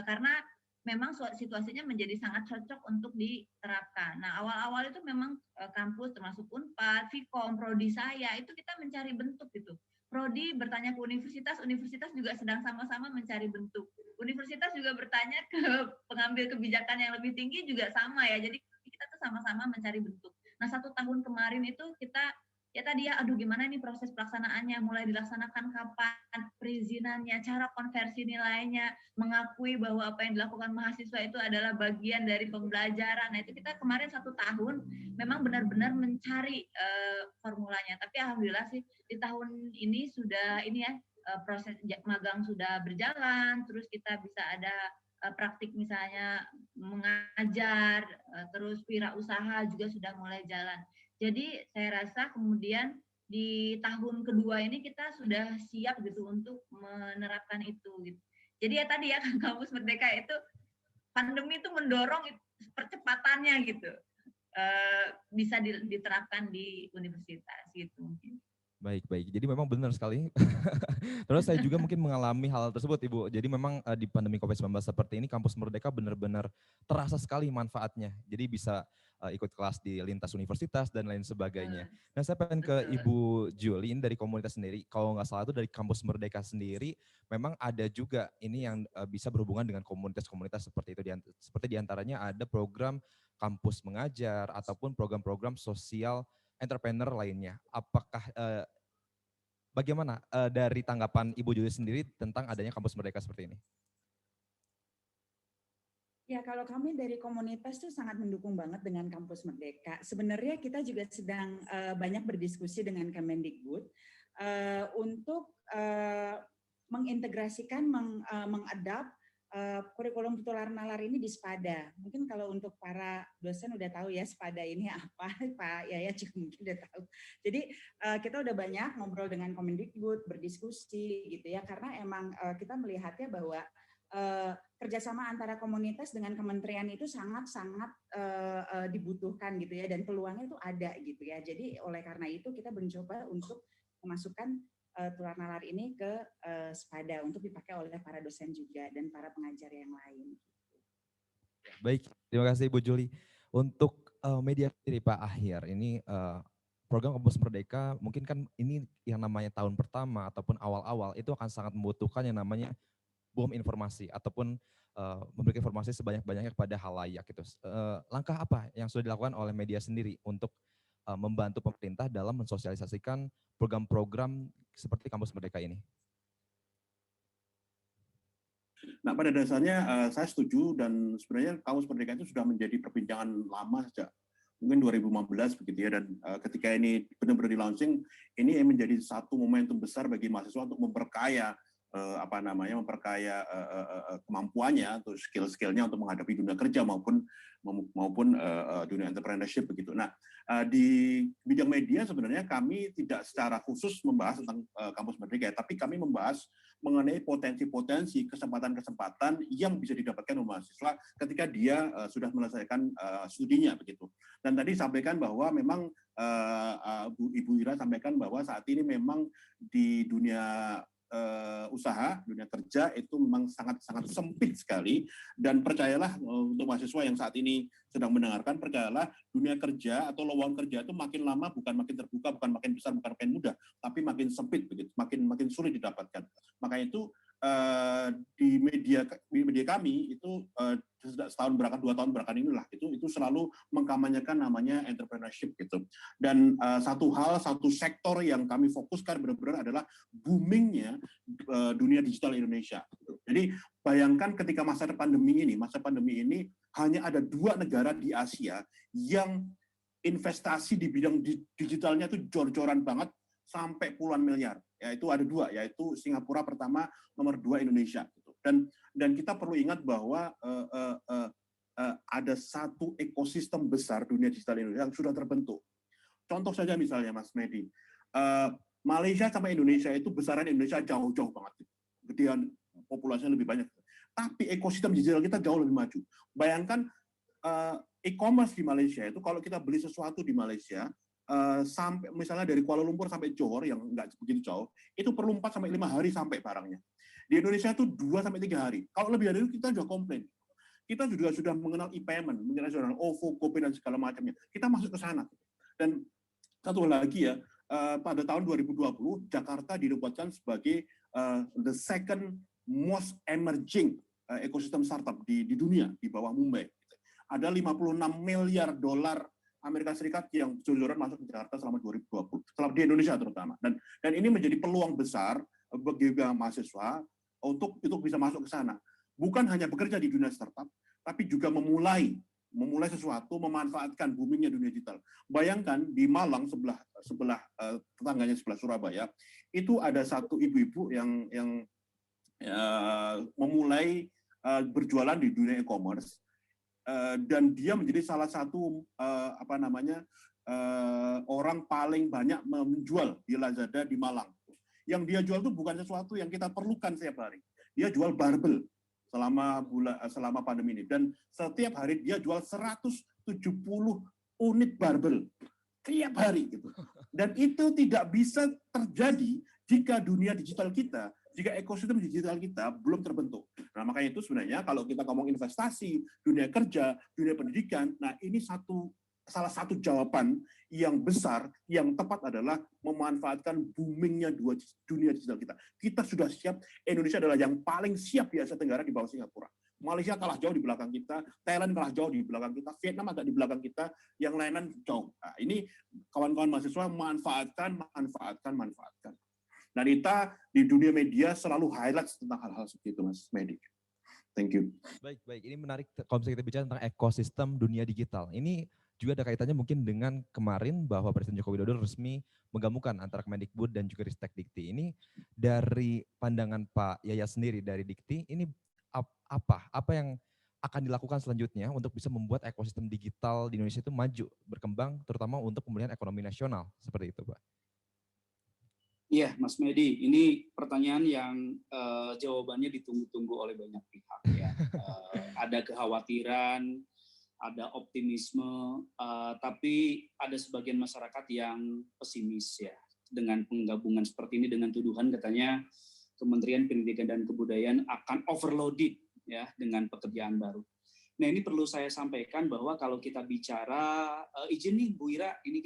karena memang situasinya menjadi sangat cocok untuk diterapkan. Nah, awal-awal itu memang kampus termasuk Unpad, Vkom, Prodi saya, itu kita mencari bentuk gitu. Prodi bertanya ke universitas, universitas juga sedang sama-sama mencari bentuk. Universitas juga bertanya ke pengambil kebijakan yang lebih tinggi juga sama ya, jadi kita tuh sama-sama mencari bentuk. Nah, 1 tahun kemarin itu kita aduh gimana nih proses pelaksanaannya, mulai dilaksanakan kapan, perizinannya, cara konversi nilainya, mengakui bahwa apa yang dilakukan mahasiswa itu adalah bagian dari pembelajaran. Nah itu kita kemarin 1 tahun memang benar-benar mencari formulanya. Tapi alhamdulillah sih di tahun ini sudah proses magang sudah berjalan, terus kita bisa ada praktik misalnya mengajar, terus wirausaha juga sudah mulai jalan. Jadi saya rasa kemudian di tahun kedua ini kita sudah siap gitu untuk menerapkan itu gitu. Jadi ya tadi ya kampus merdeka itu pandemi itu mendorong percepatannya gitu. Bisa diterapkan di universitas gitu mungkin. Baik. Jadi memang benar sekali. Terus saya juga mungkin mengalami hal tersebut, Ibu. Jadi memang di pandemi COVID-19 seperti ini, Kampus Merdeka benar-benar terasa sekali manfaatnya. Jadi bisa ikut kelas di lintas universitas dan lain sebagainya. Nah, saya pengen ke Ibu Julin dari komunitas sendiri. Kalau nggak salah itu dari Kampus Merdeka sendiri, memang ada juga ini yang bisa berhubungan dengan komunitas-komunitas seperti itu. Seperti diantaranya ada program kampus mengajar ataupun program-program sosial entrepreneur lainnya. Apakah bagaimana dari tanggapan Ibu Juli sendiri tentang adanya kampus merdeka seperti ini? Ya, kalau kami dari komunitas tuh sangat mendukung banget dengan kampus merdeka. Sebenarnya kita juga sedang banyak berdiskusi dengan Kemendikbud untuk mengintegrasikan, mengadap kurikulum tular nalar ini di Spada. Mungkin kalau untuk para dosen udah tahu ya Spada ini apa, Pak Yaya juga mungkin udah tahu. Jadi kita udah banyak ngobrol dengan Kemendikbud, berdiskusi gitu ya, karena emang kita melihatnya bahwa kerjasama antara komunitas dengan kementerian itu sangat-sangat dibutuhkan gitu ya, dan peluangnya itu ada gitu ya. Jadi oleh karena itu kita mencoba untuk memasukkan tular nalar ini ke Spada untuk dipakai oleh para dosen juga dan para pengajar yang lain. Baik, terima kasih Ibu Juli. Untuk media sendiri Pak Akhir, ini program Kampus Merdeka mungkin kan ini yang namanya tahun pertama ataupun awal-awal itu akan sangat membutuhkan yang namanya bom informasi ataupun memberikan informasi sebanyak-banyaknya kepada halayak gitu. Langkah apa yang sudah dilakukan oleh media sendiri untuk membantu pemerintah dalam mensosialisasikan program-program seperti Kampus Merdeka ini? Nah, pada dasarnya saya setuju, dan sebenarnya Kampus Merdeka itu sudah menjadi perbincangan lama sejak mungkin 2015 begitu ya, dan ketika ini benar-benar di launching, ini menjadi satu momentum besar bagi mahasiswa untuk memperkaya memperkaya kemampuannya atau skill-skillnya untuk menghadapi dunia kerja maupun dunia entrepreneurship begitu. Nah, di bidang media sebenarnya kami tidak secara khusus membahas tentang kampus merdeka, tapi kami membahas mengenai potensi-potensi kesempatan-kesempatan yang bisa didapatkan oleh mahasiswa ketika dia sudah menyelesaikan studinya begitu. Dan tadi sampaikan bahwa memang Ibu Ira sampaikan bahwa saat ini memang di dunia usaha, dunia kerja itu memang sangat sempit sekali, dan percayalah untuk mahasiswa yang saat ini sedang mendengarkan, percayalah dunia kerja atau lowongan kerja itu makin lama bukan makin terbuka, bukan makin besar, bukan makin mudah, tapi makin sempit begitu, makin sulit didapatkan. Makanya itu di media kami itu setahun belakangan, 2 tahun belakangan inilah itu selalu mengkampanyekan namanya entrepreneurship gitu. Dan satu sektor yang kami fokuskan benar-benar adalah boomingnya dunia digital Indonesia. Jadi bayangkan ketika masa pandemi ini hanya ada 2 negara di Asia yang investasi di bidang digitalnya itu jor-joran banget sampai puluhan miliar. Yaitu ada 2, yaitu Singapura pertama, nomor 2 Indonesia. Dan kita perlu ingat bahwa ada satu ekosistem besar dunia digital Indonesia yang sudah terbentuk. Contoh saja misalnya Mas Medi, Malaysia sama Indonesia itu besaran Indonesia jauh-jauh banget. Gedean populasinya lebih banyak. Tapi ekosistem digital kita jauh lebih maju. Bayangkan e-commerce di Malaysia itu kalau kita beli sesuatu di Malaysia, sampai misalnya dari Kuala Lumpur sampai Johor yang nggak begitu jauh, itu perlu 4 sampai 5 hari sampai barangnya. Di Indonesia itu 2 sampai 3 hari. Kalau lebih dari itu kita juga komplain. Kita juga sudah mengenal e-payment, mengenal OVO, GoPay dan segala macamnya. Kita masuk ke sana. Dan satu lagi ya, pada tahun 2020 Jakarta dinobatkan sebagai the second most emerging ekosistem startup di dunia di bawah Mumbai. Ada 56 miliar dolar Amerika Serikat yang jor-joran masuk ke Jakarta selama 2020, selama di Indonesia terutama. Dan ini menjadi peluang besar bagi mahasiswa untuk bisa masuk ke sana. Bukan hanya bekerja di dunia startup, tapi juga memulai sesuatu, memanfaatkan boomingnya dunia digital. Bayangkan di Malang sebelah tetangganya sebelah Surabaya, itu ada satu ibu-ibu yang memulai berjualan di dunia e-commerce. Dan dia menjadi salah satu orang paling banyak menjual di Lazada di Malang. Yang dia jual itu bukan sesuatu yang kita perlukan setiap hari. Dia jual barbel selama pandemi ini, dan setiap hari dia jual 170 unit barbel tiap hari gitu. Dan itu tidak bisa terjadi jika dunia digital kita, jika ekosistem digital kita belum terbentuk. Nah, makanya itu sebenarnya kalau kita ngomong investasi, dunia kerja, dunia pendidikan, nah ini salah satu jawaban yang besar, yang tepat adalah memanfaatkan boomingnya dunia digital kita. Kita sudah siap, Indonesia adalah yang paling siap di Asia Tenggara di bawah Singapura. Malaysia kalah jauh di belakang kita, Thailand kalah jauh di belakang kita, Vietnam agak di belakang kita, yang lain-lain jauh. Nah, ini kawan-kawan mahasiswa manfaatkan. Dan kita di dunia media selalu highlight tentang hal-hal seperti itu, Mas Medi. Thank you. Baik. Ini menarik kalau misalnya kita bicara tentang ekosistem dunia digital. Ini juga ada kaitannya mungkin dengan kemarin bahwa Presiden Joko Widodo resmi menggabungkan antara Kemendikbud dan juga Ristek Dikti. Ini dari pandangan Pak Yaya sendiri dari Dikti, ini apa yang akan dilakukan selanjutnya untuk bisa membuat ekosistem digital di Indonesia itu maju, berkembang, terutama untuk pemulihan ekonomi nasional, seperti itu, Pak? Iya, Mas Medi, ini pertanyaan yang jawabannya ditunggu-tunggu oleh banyak pihak. Ya. Ada kekhawatiran, ada optimisme, tapi ada sebagian masyarakat yang pesimis ya dengan penggabungan seperti ini, dengan tuduhan katanya Kementerian Pendidikan dan Kebudayaan akan overloaded ya dengan pekerjaan baru. Nah, ini perlu saya sampaikan bahwa kalau kita bicara, izin nih Bu Ira, ini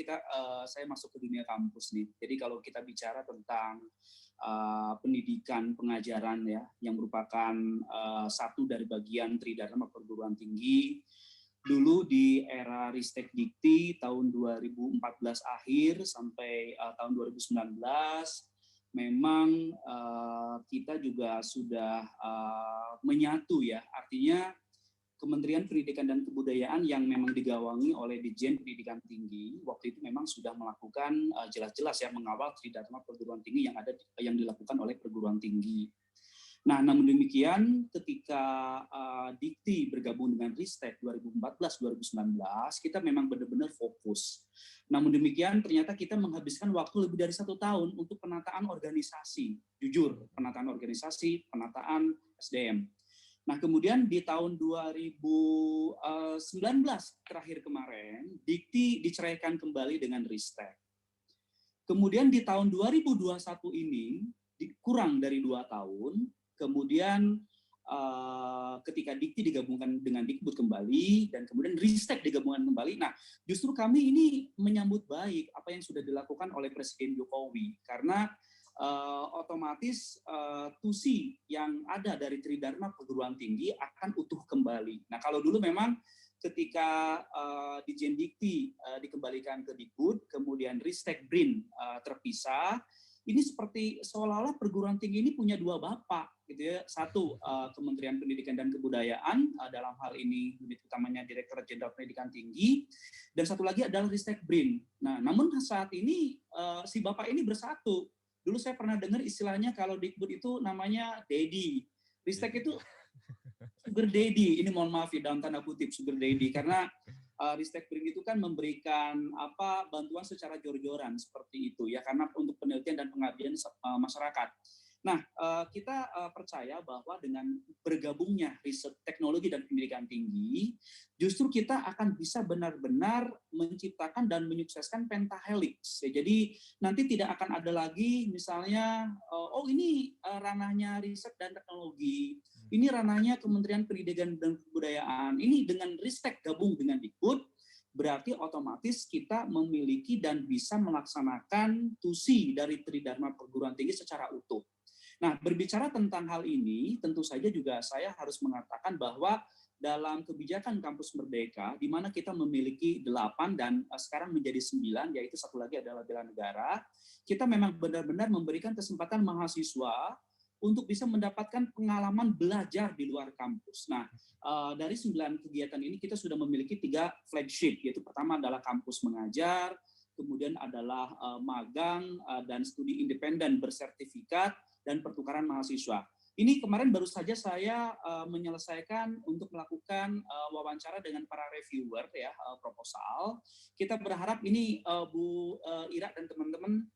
saya masuk ke dunia kampus nih. Jadi kalau kita bicara tentang pendidikan, pengajaran ya, yang merupakan satu dari bagian Tridharma perguruan tinggi, dulu di era Ristek Dikti tahun 2014 akhir sampai tahun 2019, memang kita juga sudah menyatu ya, artinya Kementerian Pendidikan dan Kebudayaan yang memang digawangi oleh Ditjen Pendidikan Tinggi waktu itu memang sudah melakukan jelas-jelas ya mengawal Tridharma perguruan tinggi yang dilakukan oleh perguruan tinggi. Nah, namun demikian ketika Dikti bergabung dengan Ristek 2014-2019, kita memang benar-benar fokus. Namun demikian ternyata kita menghabiskan waktu lebih dari 1 tahun untuk penataan organisasi, jujur, penataan organisasi, penataan SDM. Nah, kemudian di tahun 2019 terakhir kemarin, Dikti diceraikan kembali dengan Ristek. Kemudian di tahun 2021 ini, kurang dari 2 tahun, kemudian ketika Dikti digabungkan dengan Dikbud kembali, dan kemudian Ristek digabungkan kembali. Nah, justru kami ini menyambut baik apa yang sudah dilakukan oleh Presiden Jokowi, karena otomatis TUSI yang ada dari Tridharma Perguruan Tinggi akan utuh kembali. Nah, kalau dulu memang ketika Ditjen Dikti dikembalikan ke Dikbud, kemudian Ristek BRIN terpisah, ini seperti seolah-olah perguruan tinggi ini punya 2 bapak, gitu ya. Satu, Kementerian Pendidikan dan Kebudayaan, dalam hal ini unit utamanya Direktorat Jenderal Pendidikan Tinggi, dan satu lagi adalah Ristek BRIN. Nah, namun saat ini si bapak ini bersatu. Dulu saya pernah dengar istilahnya kalau Dikbud itu namanya Dedi, Ristek itu sugar daddy. Ini mohon maaf ya dalam tanda kutip sugar daddy, karena Ristek BRIN itu kan memberikan bantuan secara jor-joran seperti itu ya, karena untuk penelitian dan pengabdian masyarakat. Nah, kita percaya bahwa dengan bergabungnya riset teknologi dan pendidikan tinggi, justru kita akan bisa benar-benar menciptakan dan menyukseskan pentahelix. Ya, jadi nanti tidak akan ada lagi misalnya, ini ranahnya riset dan teknologi, ini ranahnya Kementerian Pendidikan dan Kebudayaan, ini dengan Ristek gabung dengan Dikbud, berarti otomatis kita memiliki dan bisa melaksanakan TUSI dari Tridharma Perguruan Tinggi secara utuh. Nah, berbicara tentang hal ini, tentu saja juga saya harus mengatakan bahwa dalam kebijakan Kampus Merdeka, di mana kita memiliki 8 dan sekarang menjadi 9, yaitu satu lagi adalah bela negara, kita memang benar-benar memberikan kesempatan mahasiswa untuk bisa mendapatkan pengalaman belajar di luar kampus. Nah, dari 9 kegiatan ini kita sudah memiliki 3 flagship, yaitu pertama adalah kampus mengajar, kemudian adalah magang dan studi independen bersertifikat, dan pertukaran mahasiswa. Ini kemarin baru saja saya menyelesaikan untuk melakukan wawancara dengan para reviewer ya, proposal. Kita berharap ini Bu Ira dan teman-teman,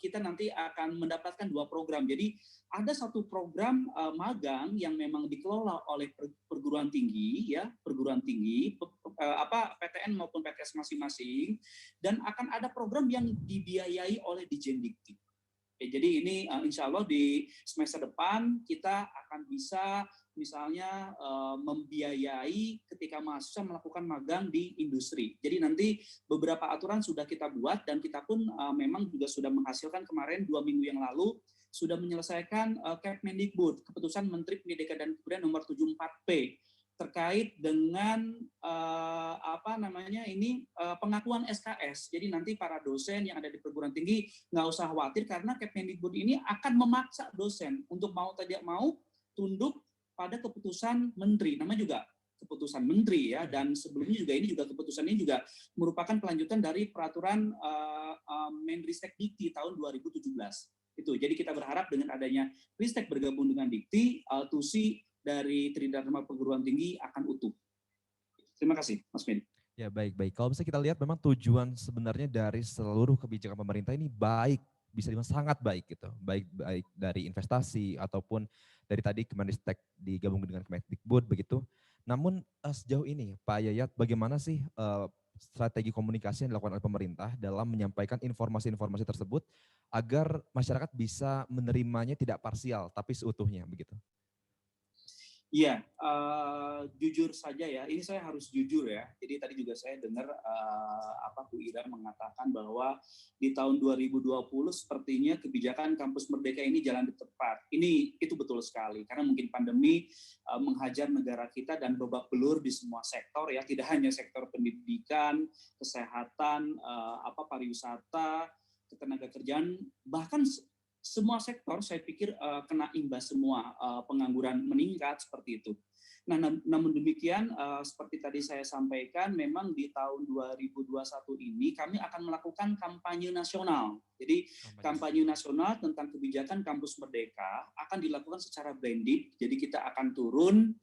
kita nanti akan mendapatkan 2 program. Jadi ada satu program magang yang memang dikelola oleh perguruan tinggi ya, PTN maupun PTS masing-masing, dan akan ada program yang dibiayai oleh Ditjen Dikti. Jadi ini insya Allah di semester depan kita akan bisa misalnya membiayai ketika mahasiswa melakukan magang di industri. Jadi nanti beberapa aturan sudah kita buat dan kita pun memang juga sudah menghasilkan kemarin 2 minggu yang lalu sudah menyelesaikan Kepmendikbud, Keputusan Menteri Pendidikan dan Kebudayaan nomor 74P terkait dengan pengakuan SKS. Jadi nanti para dosen yang ada di perguruan tinggi nggak usah khawatir karena Kepmendikbud ini akan memaksa dosen untuk mau tidak mau tunduk pada keputusan menteri. Namanya juga keputusan menteri ya, dan sebelumnya juga ini juga keputusan ini juga merupakan kelanjutan dari peraturan Menristek Dikti tahun 2017. Itu. Jadi kita berharap dengan adanya Ristek bergabung dengan Dikti, TUSI dari Tridharma Perguruan Tinggi akan utuh. Terima kasih, Mas Medi. Ya, baik-baik. Kalau misalnya kita lihat memang tujuan sebenarnya dari seluruh kebijakan pemerintah ini baik, bisa dibilang sangat baik gitu. Baik dari investasi ataupun dari tadi Kemenristek digabung dengan Kemendikbud begitu. Namun sejauh ini Pak Yayat, bagaimana sih strategi komunikasi yang dilakukan oleh pemerintah dalam menyampaikan informasi-informasi tersebut agar masyarakat bisa menerimanya tidak parsial tapi seutuhnya begitu? Iya, jujur saja ya, ini saya harus jujur ya. Jadi tadi juga saya dengar Bu Ira mengatakan bahwa di tahun 2020 sepertinya kebijakan Kampus Merdeka ini jalan tepat. Itu betul sekali, karena mungkin pandemi menghajar negara kita dan babak belur di semua sektor ya, tidak hanya sektor pendidikan, kesehatan, pariwisata, ketenagakerjaan, bahkan semua sektor saya pikir kena imbas semua, pengangguran meningkat seperti itu. Nah, namun demikian, seperti tadi saya sampaikan, memang di tahun 2021 ini kami akan melakukan kampanye nasional. Jadi kampanye nasional tentang kebijakan Kampus Merdeka akan dilakukan secara blended. Jadi kita akan turun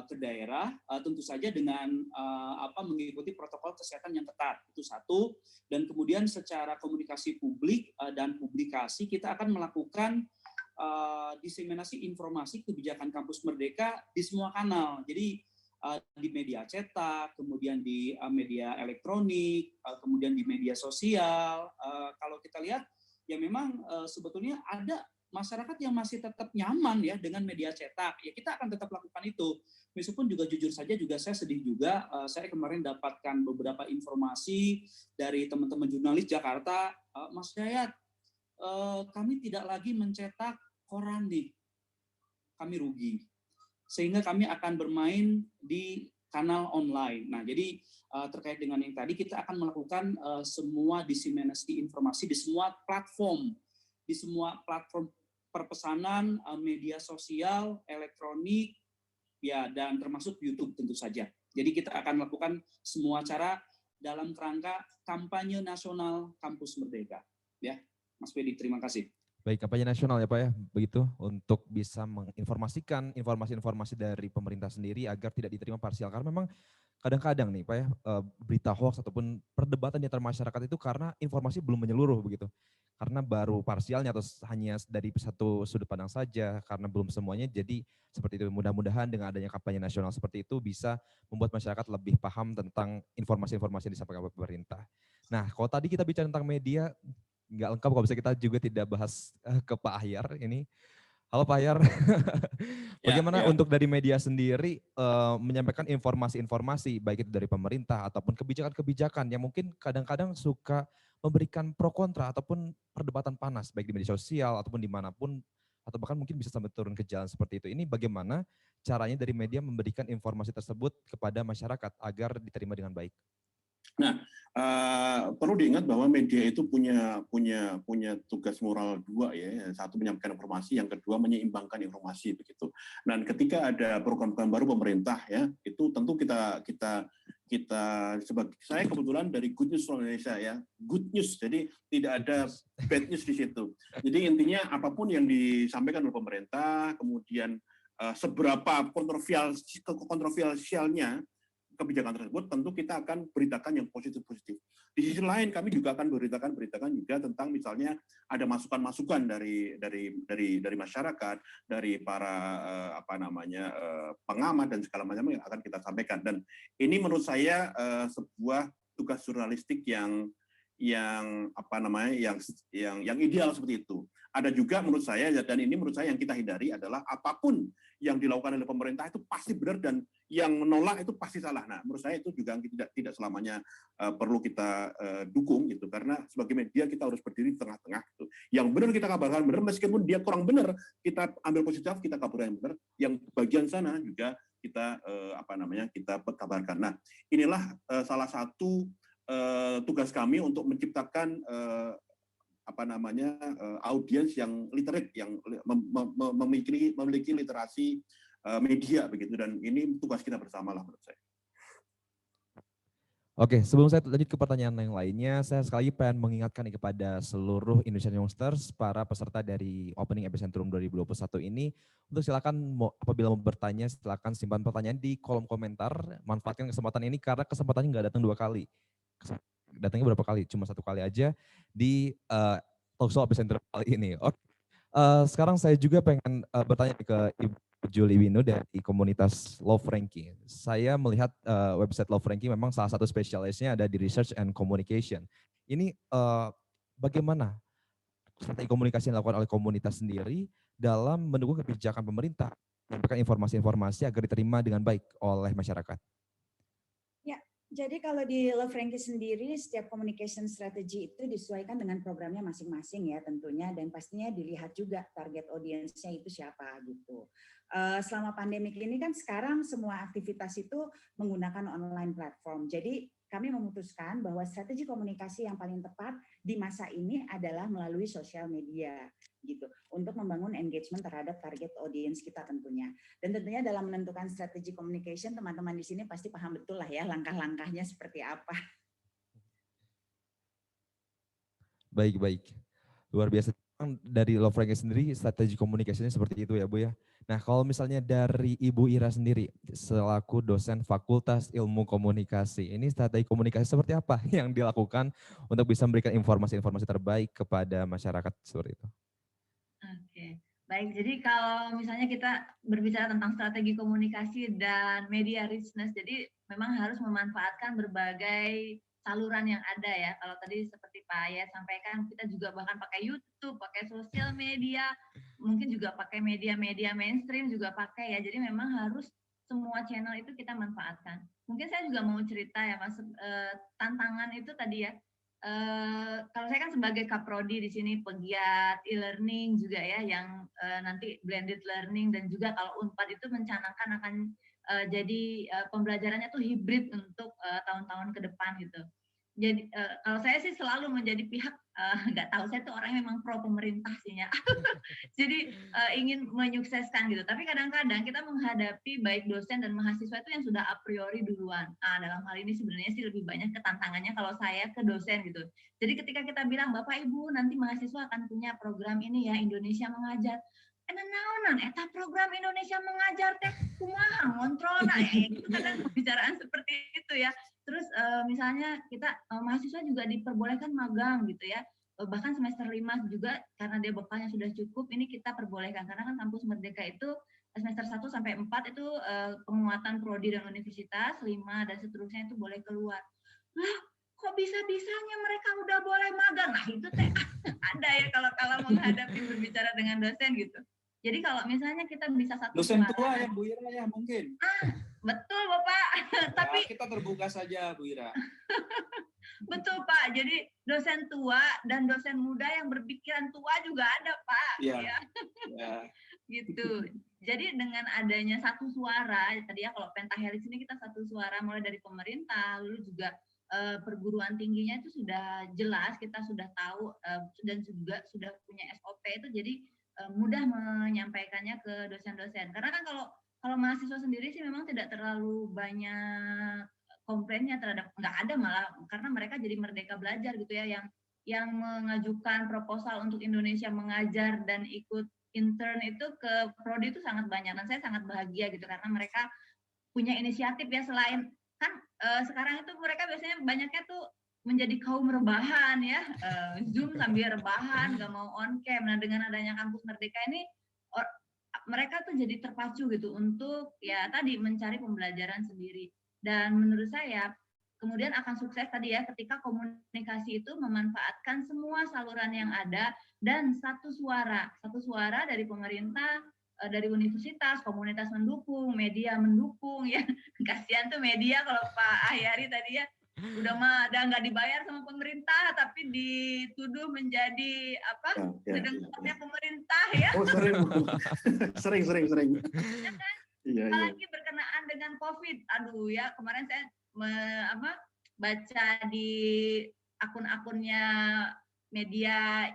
ke daerah, tentu saja dengan mengikuti protokol kesehatan yang ketat. Itu satu. Dan kemudian secara komunikasi publik dan publikasi kita akan melakukan diseminasi informasi kebijakan Kampus Merdeka di semua kanal. Jadi di media cetak, kemudian di media elektronik, kemudian di media sosial. Kalau kita lihat, ya memang sebetulnya ada masyarakat yang masih tetap nyaman ya dengan media cetak. Ya kita akan tetap lakukan itu. Meskipun juga jujur saja juga saya sedih juga. Saya kemarin dapatkan beberapa informasi dari teman-teman jurnalis Jakarta, Mas Dayat, kami tidak lagi mencetak koran nih, kami rugi. Sehingga kami akan bermain di kanal online. Nah, jadi terkait dengan yang tadi, kita akan melakukan semua diseminasi informasi di semua platform perpesanan, media sosial, elektronik, ya dan termasuk YouTube tentu saja. Jadi kita akan melakukan semua cara dalam kerangka kampanye nasional Kampus Merdeka. Ya, Mas Pedi, terima kasih. Baik, kampanye nasional ya Pak ya, begitu untuk bisa menginformasikan informasi-informasi dari pemerintah sendiri agar tidak diterima parsial. Karena memang kadang-kadang nih Pak ya, berita hoax ataupun perdebatan di antara masyarakat itu karena informasi belum menyeluruh begitu. Karena baru parsialnya atau hanya dari satu sudut pandang saja, karena belum semuanya, jadi seperti itu. Mudah-mudahan dengan adanya kampanye nasional seperti itu bisa membuat masyarakat lebih paham tentang informasi-informasi yang disampaikan oleh pemerintah. Nah, kalau tadi kita bicara tentang media, nggak lengkap kalau bisa kita juga tidak bahas ke Pak Ahyar ini. Halo Pak Ahyar, bagaimana untuk dari media sendiri menyampaikan informasi-informasi baik itu dari pemerintah ataupun kebijakan-kebijakan yang mungkin kadang-kadang suka memberikan pro kontra ataupun perdebatan panas baik di media sosial ataupun dimanapun atau bahkan mungkin bisa sampai turun ke jalan seperti itu. Ini bagaimana caranya dari media memberikan informasi tersebut kepada masyarakat agar diterima dengan baik? Nah, perlu diingat bahwa media itu punya tugas moral dua ya. Satu menyampaikan informasi, yang kedua menyeimbangkan informasi begitu. Dan ketika ada program-program baru pemerintah ya, itu tentu kita sebagai saya kebetulan dari Good News Indonesia ya, good news. Jadi tidak ada bad news di situ. Jadi intinya apapun yang disampaikan oleh pemerintah, kemudian seberapa kontroversialnya kebijakan tersebut, tentu kita akan beritakan yang positif-positif. Di sisi lain kami juga akan beritakan juga tentang misalnya ada masukan-masukan dari masyarakat, dari para pengamat dan segala macam yang akan kita sampaikan. Dan ini menurut saya sebuah tugas jurnalistik yang ideal seperti itu. Ada juga menurut saya, dan ini menurut saya yang kita hindari adalah apapun yang dilakukan oleh pemerintah itu pasti benar dan yang menolak itu pasti salah. Nah, menurut saya itu juga tidak selamanya perlu kita dukung gitu, karena sebagai media kita harus berdiri di tengah-tengah gitu. Yang benar kita kabarkan benar, meskipun dia kurang benar kita ambil positif, kita kabarkan yang benar. Yang bagian sana juga kita kita kabarkan. Nah, inilah salah satu tugas kami untuk menciptakan audiens yang literate, yang memiliki literasi media begitu, dan ini tugas kita bersama lah menurut saya. Oke, sebelum saya lanjut ke pertanyaan yang lainnya, saya sekali lagi pengen mengingatkan kepada seluruh Indonesian Youngsters, para peserta dari Opening Epicentrum 2021 ini, untuk silakan apabila mau bertanya, silakan simpan pertanyaan di kolom komentar. Manfaatkan kesempatan ini karena kesempatannya nggak datang 2 kali. Datangnya berapa kali? Cuma 1 kali aja di Talkshow Epicentrum kali ini. Oke. Sekarang saya juga pengen bertanya ke Ibu Julie Winu dari komunitas Love Ranking. Saya melihat website Love Ranking memang salah satu spesialisnya ada di Research and Communication. Ini bagaimana strategi komunikasi yang dilakukan oleh komunitas sendiri dalam mendukung kebijakan pemerintah, menyampaikan informasi-informasi agar diterima dengan baik oleh masyarakat? Jadi kalau di Love Ranking sendiri, setiap communication strategy itu disesuaikan dengan programnya masing-masing ya tentunya, dan pastinya dilihat juga target audiensnya itu siapa gitu. selama pandemik ini kan sekarang semua aktivitas itu menggunakan online platform. Jadi kami memutuskan bahwa strategi komunikasi yang paling tepat di masa ini adalah melalui sosial media gitu untuk membangun engagement terhadap target audience kita tentunya. Dan tentunya dalam menentukan strategi communication teman-teman di sini pasti paham betul lah ya langkah-langkahnya seperti apa. Baik. Luar biasa. Dari Love Ranking sendiri strategi komunikasinya seperti itu ya Bu ya. Nah kalau misalnya dari Ibu Ira sendiri selaku dosen Fakultas Ilmu Komunikasi, ini strategi komunikasi seperti apa yang dilakukan untuk bisa memberikan informasi-informasi terbaik kepada masyarakat seperti itu? Oke, baik. Jadi kalau misalnya kita berbicara tentang strategi komunikasi dan media richness, jadi memang harus memanfaatkan berbagai saluran yang ada ya. Kalau tadi seperti Pak Ayat sampaikan, kita juga bahkan pakai YouTube, pakai sosial media, mungkin juga pakai media-media mainstream juga pakai ya. Jadi memang harus semua channel itu kita manfaatkan. Mungkin saya juga mau cerita ya Mas, tantangan itu tadi ya. Kalau saya kan sebagai kaprodi di sini pegiat e-learning juga ya, yang nanti blended learning dan juga kalau Unpad itu mencanangkan akan jadi pembelajarannya tuh hibrid untuk tahun-tahun ke depan gitu. Jadi kalau saya sih selalu menjadi pihak nggak tahu, saya tuh orangnya memang pro pemerintah sih ya. Jadi ingin menyukseskan gitu. Tapi kadang-kadang kita menghadapi baik dosen dan mahasiswa itu yang sudah a priori duluan. Dalam hal ini sebenarnya sih lebih banyak ketantangannya kalau saya ke dosen gitu. Jadi ketika kita bilang Bapak Ibu nanti mahasiswa akan punya program ini ya Indonesia Mengajar. Naonan eta program Indonesia Mengajar teh kumaha ngontrolna gitu kadang pembicaraan seperti itu ya. Terus misalnya kita mahasiswa juga diperbolehkan magang gitu ya. Bahkan semester 5 juga karena dia bekalnya sudah cukup, ini kita perbolehkan karena kan kampus Merdeka itu semester 1 sampai 4 itu penguatan prodi dan universitas, 5 dan seterusnya itu boleh keluar. Lah, kok bisa-bisanya mereka udah boleh magang? Nah, itu teh ada ya kalau menghadapi berbicara dengan dosen gitu. Jadi kalau misalnya kita bisa satu Dosen suara, tua ya Bu Ira ya mungkin. Betul Bapak. Tapi kita terbuka saja Bu Ira. betul Pak. Jadi dosen tua dan dosen muda yang berpikiran tua juga ada Pak. Iya. Ya. Gitu. Jadi dengan adanya satu suara, tadi ya kalau pentahelix ini kita satu suara mulai dari pemerintah, lalu juga perguruan tingginya itu sudah jelas, kita sudah tahu dan juga sudah punya SOP itu, jadi mudah menyampaikannya ke dosen-dosen. Karena kan kalau mahasiswa sendiri sih memang tidak terlalu banyak komplainnya terhadap, nggak ada malah, karena mereka jadi merdeka belajar gitu ya, yang mengajukan proposal untuk Indonesia Mengajar dan ikut intern itu ke prodi itu sangat banyak, dan saya sangat bahagia gitu karena mereka punya inisiatif ya. Selain kan sekarang itu mereka biasanya banyaknya tuh menjadi kaum rebahan ya, Zoom sambil rebahan, nggak mau on cam. Nah dengan adanya kampus Merdeka ini mereka tuh jadi terpacu gitu untuk ya tadi mencari pembelajaran sendiri. Dan menurut saya kemudian akan sukses tadi ya ketika komunikasi itu memanfaatkan semua saluran yang ada dan satu suara dari pemerintah, dari universitas, komunitas mendukung, media mendukung ya. Kasihan tuh media kalau Pak Ahyari tadi ya udah nggak dibayar sama pemerintah tapi dituduh menjadi apa sedengkotnya pemerintah ya. Oh sering. Ya kan? Iya. Apalagi berkenaan dengan COVID. Aduh ya, kemarin saya baca di akun-akunnya media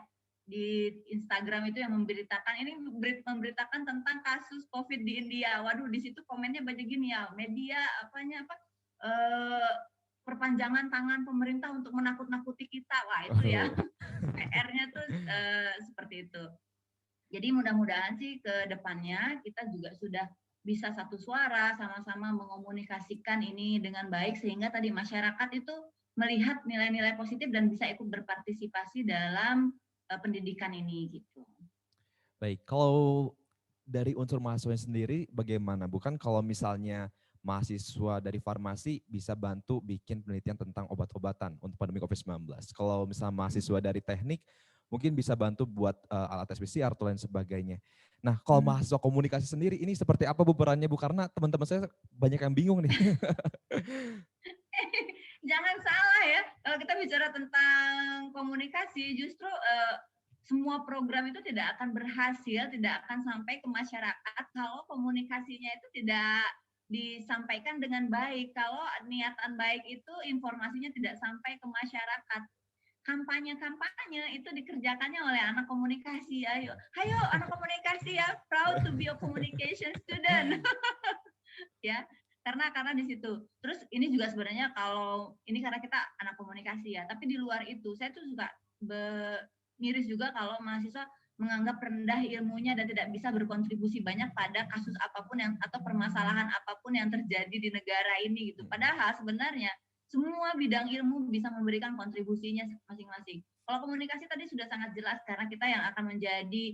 di Instagram itu yang memberitakan tentang kasus COVID di India. Waduh, di situ komennya banyak gini ya, media perpanjangan tangan pemerintah untuk menakut-nakuti kita. Wah itu ya PR-nya tuh seperti itu. Jadi mudah-mudahan sih ke depannya kita juga sudah bisa satu suara, sama-sama mengomunikasikan ini dengan baik sehingga tadi masyarakat itu melihat nilai-nilai positif dan bisa ikut berpartisipasi dalam pendidikan ini gitu. Baik, kalau dari unsur mahasiswa sendiri bagaimana? Bukan kalau misalnya mahasiswa dari farmasi bisa bantu bikin penelitian tentang obat-obatan untuk pandemi COVID-19. Kalau misalnya mahasiswa dari teknik mungkin bisa bantu buat alat tes PCR atau lain sebagainya. Nah, kalau mahasiswa komunikasi sendiri ini seperti apa Bu perannya Bu? Karena teman-teman saya banyak yang bingung nih. Jangan salah ya, kalau kita bicara tentang komunikasi justru semua program itu tidak akan berhasil, tidak akan sampai ke masyarakat kalau komunikasinya itu tidak disampaikan dengan baik. Kalau niatan baik itu informasinya tidak sampai ke masyarakat. Kampanye-kampanye itu dikerjakannya oleh anak komunikasi. Ayo anak komunikasi ya, proud to be a communication student. Ya, karena di situ. Terus ini juga sebenarnya kalau ini karena kita anak komunikasi ya, tapi di luar itu saya tuh suka miris juga kalau mahasiswa menganggap rendah ilmunya dan tidak bisa berkontribusi banyak pada kasus apapun yang atau permasalahan apapun yang terjadi di negara ini gitu. Padahal sebenarnya semua bidang ilmu bisa memberikan kontribusinya masing-masing. Kalau komunikasi tadi sudah sangat jelas karena kita yang akan menjadi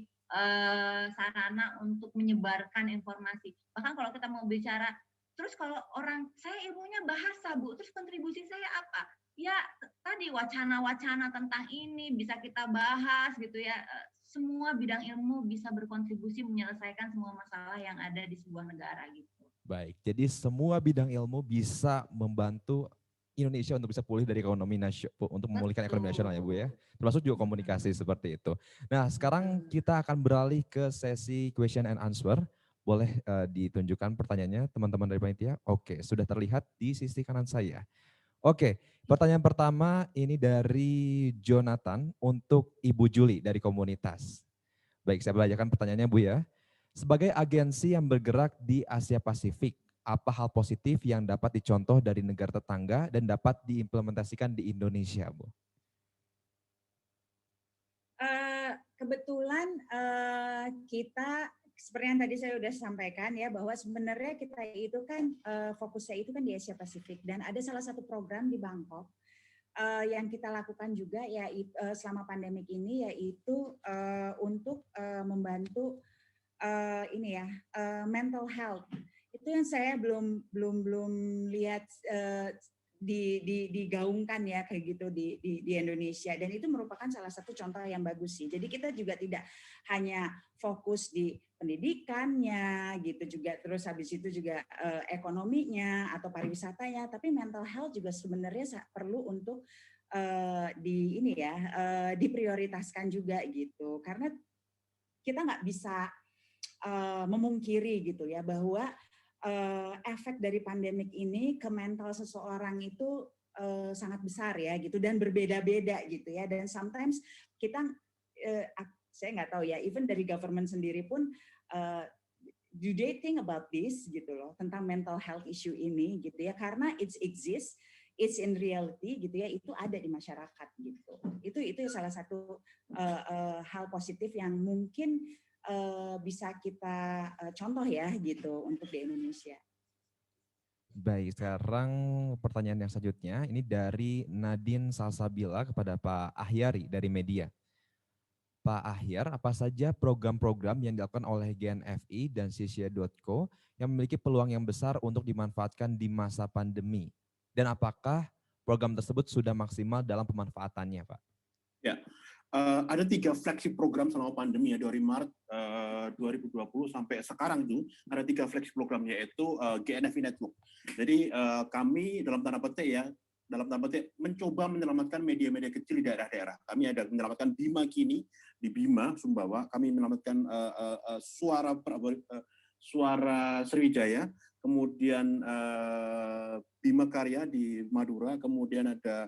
sarana untuk menyebarkan informasi. Bahkan kalau kita mau bicara, terus kalau orang, saya ilmunya bahasa Bu, terus kontribusi saya apa? Ya tadi wacana-wacana tentang ini bisa kita bahas gitu ya. Semua bidang ilmu bisa berkontribusi menyelesaikan semua masalah yang ada di sebuah negara gitu. Baik, jadi semua bidang ilmu bisa membantu Indonesia untuk bisa pulih dari ekonomi nasional, untuk memulihkan ekonomi nasional ya Bu ya. Termasuk juga komunikasi seperti itu. Nah sekarang kita akan beralih ke sesi question and answer. Boleh ditunjukkan pertanyaannya teman-teman dari panitia? Oke, sudah terlihat di sisi kanan saya. Oke, pertanyaan pertama ini dari Jonathan untuk Ibu Juli dari komunitas. Baik, saya bacakan pertanyaannya Bu ya. Sebagai agensi yang bergerak di Asia Pasifik, apa hal positif yang dapat dicontoh dari negara tetangga dan dapat diimplementasikan di Indonesia, Bu? Kebetulan kita seperti yang tadi saya sudah sampaikan ya, bahwa sebenarnya kita itu kan fokusnya itu kan di Asia Pasifik, dan ada salah satu program di Bangkok yang kita lakukan juga ya selama pandemik ini, yaitu untuk membantu ini ya mental health. Itu yang saya belum lihat digaungkan ya kayak gitu di Indonesia, dan itu merupakan salah satu contoh yang bagus sih. Jadi kita juga tidak hanya fokus di pendidikannya gitu juga, terus habis itu juga ekonominya atau pariwisatanya, tapi mental health juga sebenarnya perlu untuk diprioritaskan juga gitu, karena kita nggak bisa memungkiri gitu ya bahwa efek dari pandemik ini ke mental seseorang itu sangat besar ya gitu, dan berbeda-beda gitu ya, dan sometimes kita saya nggak tahu ya, even dari government sendiri pun do they think about this gitu loh, tentang mental health issue ini gitu ya, karena it exists, it's in reality gitu ya, itu ada di masyarakat gitu. Itu salah satu hal positif yang mungkin bisa kita contoh ya gitu untuk di Indonesia. Baik, sekarang pertanyaan yang selanjutnya ini dari Nadine Salsabila kepada Pak Ahyari dari media. Pak Ahyar, apa saja program-program yang dilakukan oleh GNFI dan Sisia.co yang memiliki peluang yang besar untuk dimanfaatkan di masa pandemi? Dan apakah program tersebut sudah maksimal dalam pemanfaatannya, Pak? Ya, ada 3 flagship program selama pandemi ya, dari Maret 2020 sampai sekarang tuh ada 3 flagship program, yaitu GNFI Network. Jadi kami dalam tanda petik mencoba menyelamatkan media-media kecil di daerah-daerah. Kami ada menyelamatkan Bima Kini di Bima, Sumbawa. Kami menyelamatkan Suara Sriwijaya, kemudian Bima Karya di Madura, kemudian ada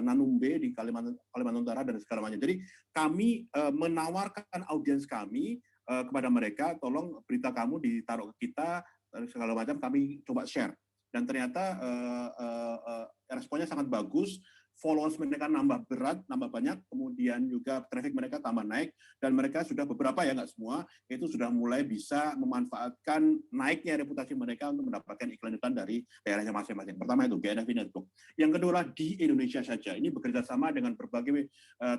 Nanumbe di Kalimantan Utara, dan segala macam. Jadi kami menawarkan audiens kami kepada mereka, tolong berita kamu ditaruh ke kita, segala macam, kami coba share. Dan ternyata responnya sangat bagus, followers mereka nambah banyak, kemudian juga traffic mereka tambah naik, dan mereka sudah beberapa ya, nggak semua, itu sudah mulai bisa memanfaatkan naiknya reputasi mereka untuk mendapatkan iklan dari daerahnya masing-masing. Pertama itu GNFI Network. Yang kedua di Indonesia saja, ini bekerja sama dengan berbagai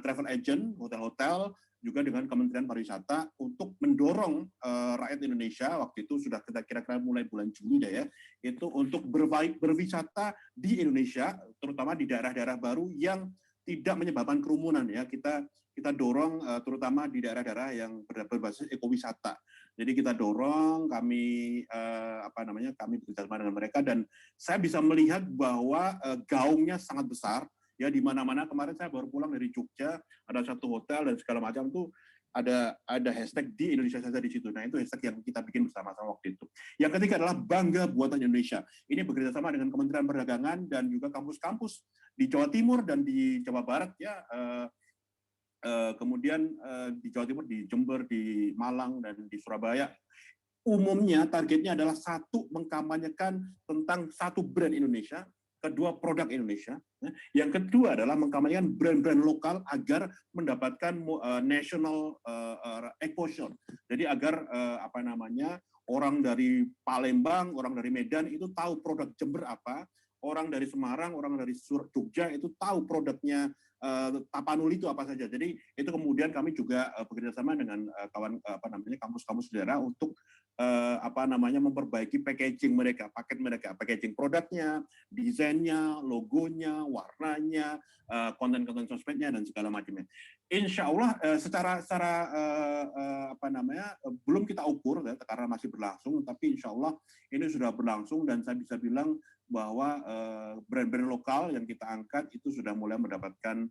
travel agent, hotel-hotel, juga dengan Kementerian Pariwisata untuk mendorong rakyat Indonesia, waktu itu sudah kita kira-kira mulai bulan Juni ya, itu untuk berwisata di Indonesia, terutama di daerah-daerah baru yang tidak menyebabkan kerumunan ya. Kita dorong terutama di daerah-daerah yang berbasis ekowisata. Jadi kita dorong, kami kami bekerjasama dengan mereka, dan saya bisa melihat bahwa gaungnya sangat besar. Ya di mana-mana kemarin saya baru pulang dari Jogja, ada satu hotel dan segala macam tuh ada hashtag di Indonesia saja di situ. Nah itu hashtag yang kita bikin bersama-sama waktu itu. Yang ketiga adalah bangga buatan Indonesia. Ini bekerjasama dengan Kementerian Perdagangan dan juga kampus-kampus di Jawa Timur dan di Jawa Barat ya. Kemudian di Jawa Timur, di Jember, di Malang dan di Surabaya. Umumnya targetnya adalah satu, mengkampanyekan tentang satu brand Indonesia, kedua produk Indonesia, yang kedua adalah mengkampanyekan brand-brand lokal agar mendapatkan national exposure. Jadi agar orang dari Palembang, orang dari Medan itu tahu produk Jember apa, orang dari Semarang, orang dari Jogja itu tahu produknya Tapanuli itu apa saja. Jadi itu kemudian kami juga bekerjasama dengan kampus-kampus daerah untuk memperbaiki packaging mereka, packaging produknya, desainnya, logonya, warnanya, konten-konten sosmednya dan segala macamnya. Insya Allah secara belum kita ukur ya, karena masih berlangsung, tapi insya Allah ini sudah berlangsung dan saya bisa bilang bahwa brand-brand lokal yang kita angkat itu sudah mulai mendapatkan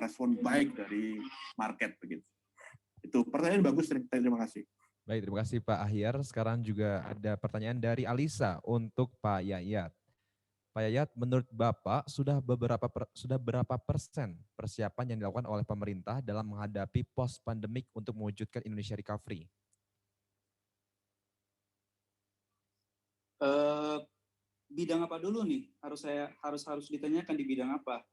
respon baik dari market begitu. Itu pertanyaan bagus, terima kasih. Baik, terima kasih Pak Ahyar. Sekarang juga ada pertanyaan dari Alisa untuk Pak Yayat. Pak Yayat, menurut Bapak sudah berapa persen persiapan yang dilakukan oleh pemerintah dalam menghadapi post pandemik untuk mewujudkan Indonesia recovery? Bidang apa dulu nih? Harus ditanyakan di bidang apa?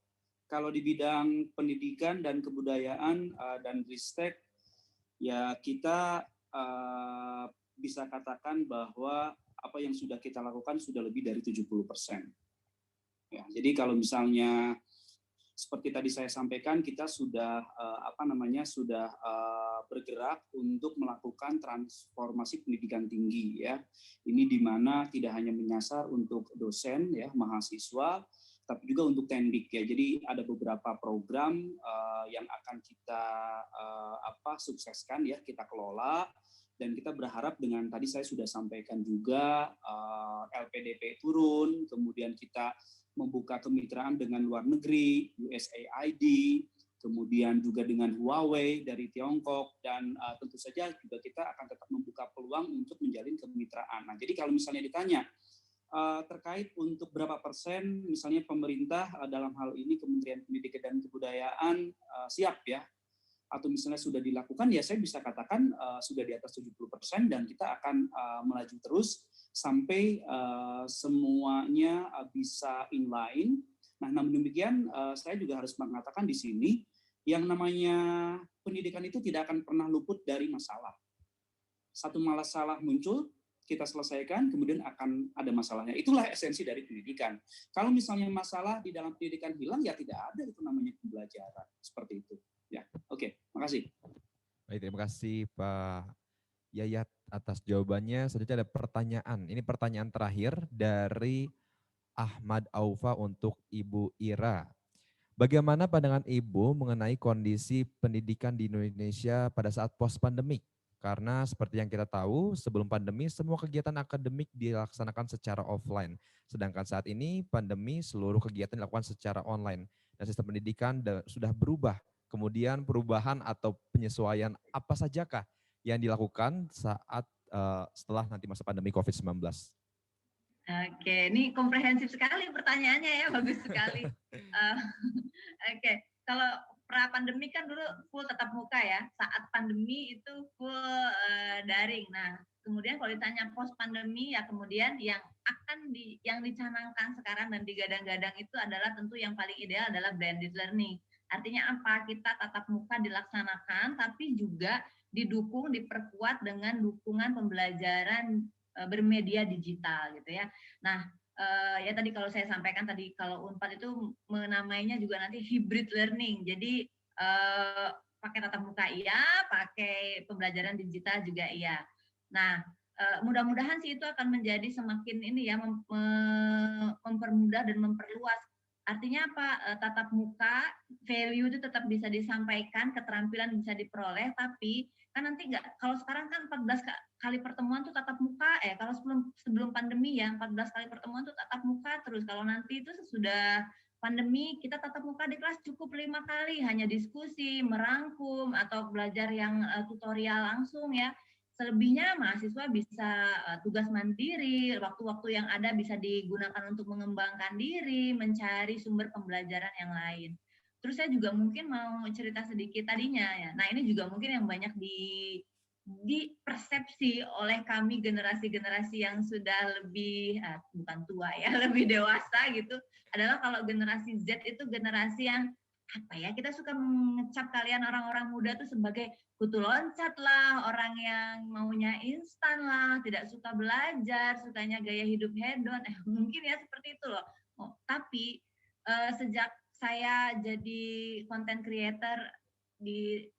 Kalau di bidang pendidikan dan kebudayaan dan ristek, ya kita bisa katakan bahwa apa yang sudah kita lakukan sudah lebih dari 70%. Ya, jadi kalau misalnya seperti tadi saya sampaikan, kita sudah bergerak untuk melakukan transformasi pendidikan tinggi ya. Ini di mana tidak hanya menyasar untuk dosen ya, mahasiswa, tapi juga untuk tendik ya. Jadi ada beberapa program yang akan kita sukseskan ya, kita kelola. Dan kita berharap dengan tadi saya sudah sampaikan juga LPDP turun, kemudian kita membuka kemitraan dengan luar negeri, USAID, kemudian juga dengan Huawei dari Tiongkok, dan tentu saja juga kita akan tetap membuka peluang untuk menjalin kemitraan. Nah, jadi kalau misalnya ditanya terkait untuk berapa persen misalnya pemerintah dalam hal ini Kementerian Pendidikan dan Kebudayaan siap ya, atau misalnya sudah dilakukan, ya saya bisa katakan sudah di atas 70% dan kita akan melaju terus sampai semuanya bisa inline. Nah, namun demikian saya juga harus mengatakan di sini yang namanya pendidikan itu tidak akan pernah luput dari masalah. Satu masalah muncul, kita selesaikan, kemudian akan ada masalahnya. Itulah esensi dari pendidikan. Kalau misalnya masalah di dalam pendidikan hilang, ya tidak ada itu namanya pembelajaran. Seperti itu. Ya, oke, makasih. Baik, terima kasih Pak Yayat atas jawabannya. Selanjutnya ada pertanyaan. Ini pertanyaan terakhir dari Ahmad Aufa untuk Ibu Ira. Bagaimana pandangan Ibu mengenai kondisi pendidikan di Indonesia pada saat post-pandemik? Karena seperti yang kita tahu, sebelum pandemi semua kegiatan akademik dilaksanakan secara offline. Sedangkan saat ini pandemi seluruh kegiatan dilakukan secara online. Dan sistem pendidikan sudah berubah. Kemudian perubahan atau penyesuaian apa sajakah yang dilakukan saat setelah nanti masa pandemi COVID-19? Oke, ini komprehensif sekali pertanyaannya ya, bagus sekali. Oke, kalau pra-pandemi kan dulu full tatap muka ya, saat pandemi itu full daring. Nah, kemudian kalau ditanya post-pandemi ya kemudian yang dicanangkan sekarang dan digadang-gadang itu adalah tentu yang paling ideal adalah blended learning. Artinya apa? Kita tatap muka dilaksanakan, tapi juga didukung, diperkuat dengan dukungan pembelajaran bermedia digital gitu ya. Nah, ya tadi kalau saya sampaikan tadi kalau Unpad itu menamainya juga nanti hybrid learning. Jadi pakai tatap muka iya, pakai pembelajaran digital juga iya. Nah, mudah-mudahan sih itu akan menjadi semakin ini ya mempermudah dan memperluas. Artinya apa? Tatap muka, value itu tetap bisa disampaikan, keterampilan bisa diperoleh, tapi kan nanti enggak, kalau sekarang kan 14 kali pertemuan tuh tatap muka, kalau sebelum pandemi ya 14 kali pertemuan tuh tatap muka terus. Kalau nanti itu sudah pandemi kita tatap muka di kelas cukup 5 kali, hanya diskusi, merangkum, atau belajar yang tutorial langsung ya. Selebihnya mahasiswa bisa tugas mandiri, waktu-waktu yang ada bisa digunakan untuk mengembangkan diri, mencari sumber pembelajaran yang lain. Terus saya juga mungkin mau cerita sedikit tadinya ya. Nah ini juga mungkin yang banyak dipersepsi oleh kami generasi-generasi yang sudah lebih bukan tua ya, lebih dewasa gitu, adalah kalau generasi Z itu generasi yang apa ya, kita suka mengecap kalian orang-orang muda tuh sebagai kutu loncat lah, orang yang maunya instan lah, tidak suka belajar, sukanya gaya hidup hedon, mungkin ya seperti itu loh. Tapi sejak saya jadi content creator di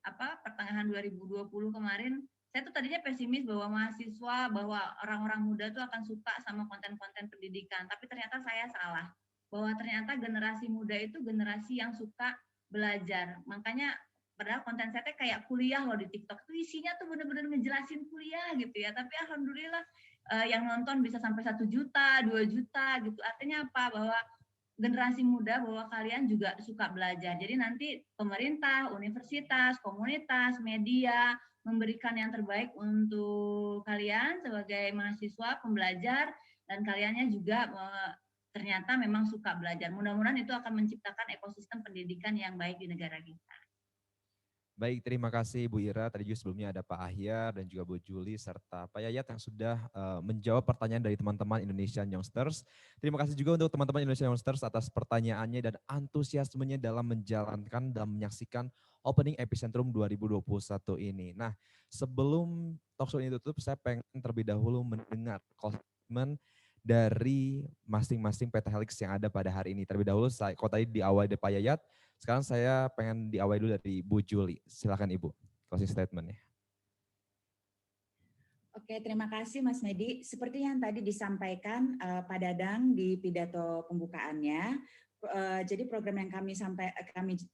pertengahan 2020 kemarin, saya tuh tadinya pesimis bahwa mahasiswa, bahwa orang-orang muda tuh akan suka sama konten-konten pendidikan, tapi ternyata saya salah. Bahwa ternyata generasi muda itu generasi yang suka belajar. Makanya padahal konten saya kayak kuliah loh di TikTok tuh isinya tuh bener-bener ngejelasin kuliah gitu ya. Tapi alhamdulillah yang nonton bisa sampai 1 juta, 2 juta gitu. Artinya apa? Bahwa generasi muda, bahwa kalian juga suka belajar. Jadi nanti pemerintah, universitas, komunitas, media memberikan yang terbaik untuk kalian sebagai mahasiswa, pembelajar, dan kaliannya juga ternyata memang suka belajar. Mudah-mudahan itu akan menciptakan ekosistem pendidikan yang baik di negara kita. Baik, terima kasih Bu Ira. Tadi juga sebelumnya ada Pak Ahyar dan juga Bu Juli serta Pak Yayat yang sudah menjawab pertanyaan dari teman-teman Indonesian Youngsters. Terima kasih juga untuk teman-teman Indonesian Youngsters atas pertanyaannya dan antusiasmenya dalam menjalankan dan menyaksikan opening Epicentrum 2021 ini. Nah, sebelum talkshow ini tutup, saya pengen terlebih dahulu mendengar statement dari masing-masing pentahelix yang ada pada hari ini. Terlebih dahulu, kalau tadi diawali dari Pak Yayat, sekarang saya pengen diawali dulu dari Bu Juli. Silakan Ibu, closing statement-nya. Oke, terima kasih Mas Medi. Seperti yang tadi disampaikan Pak Dadang di pidato pembukaannya, jadi program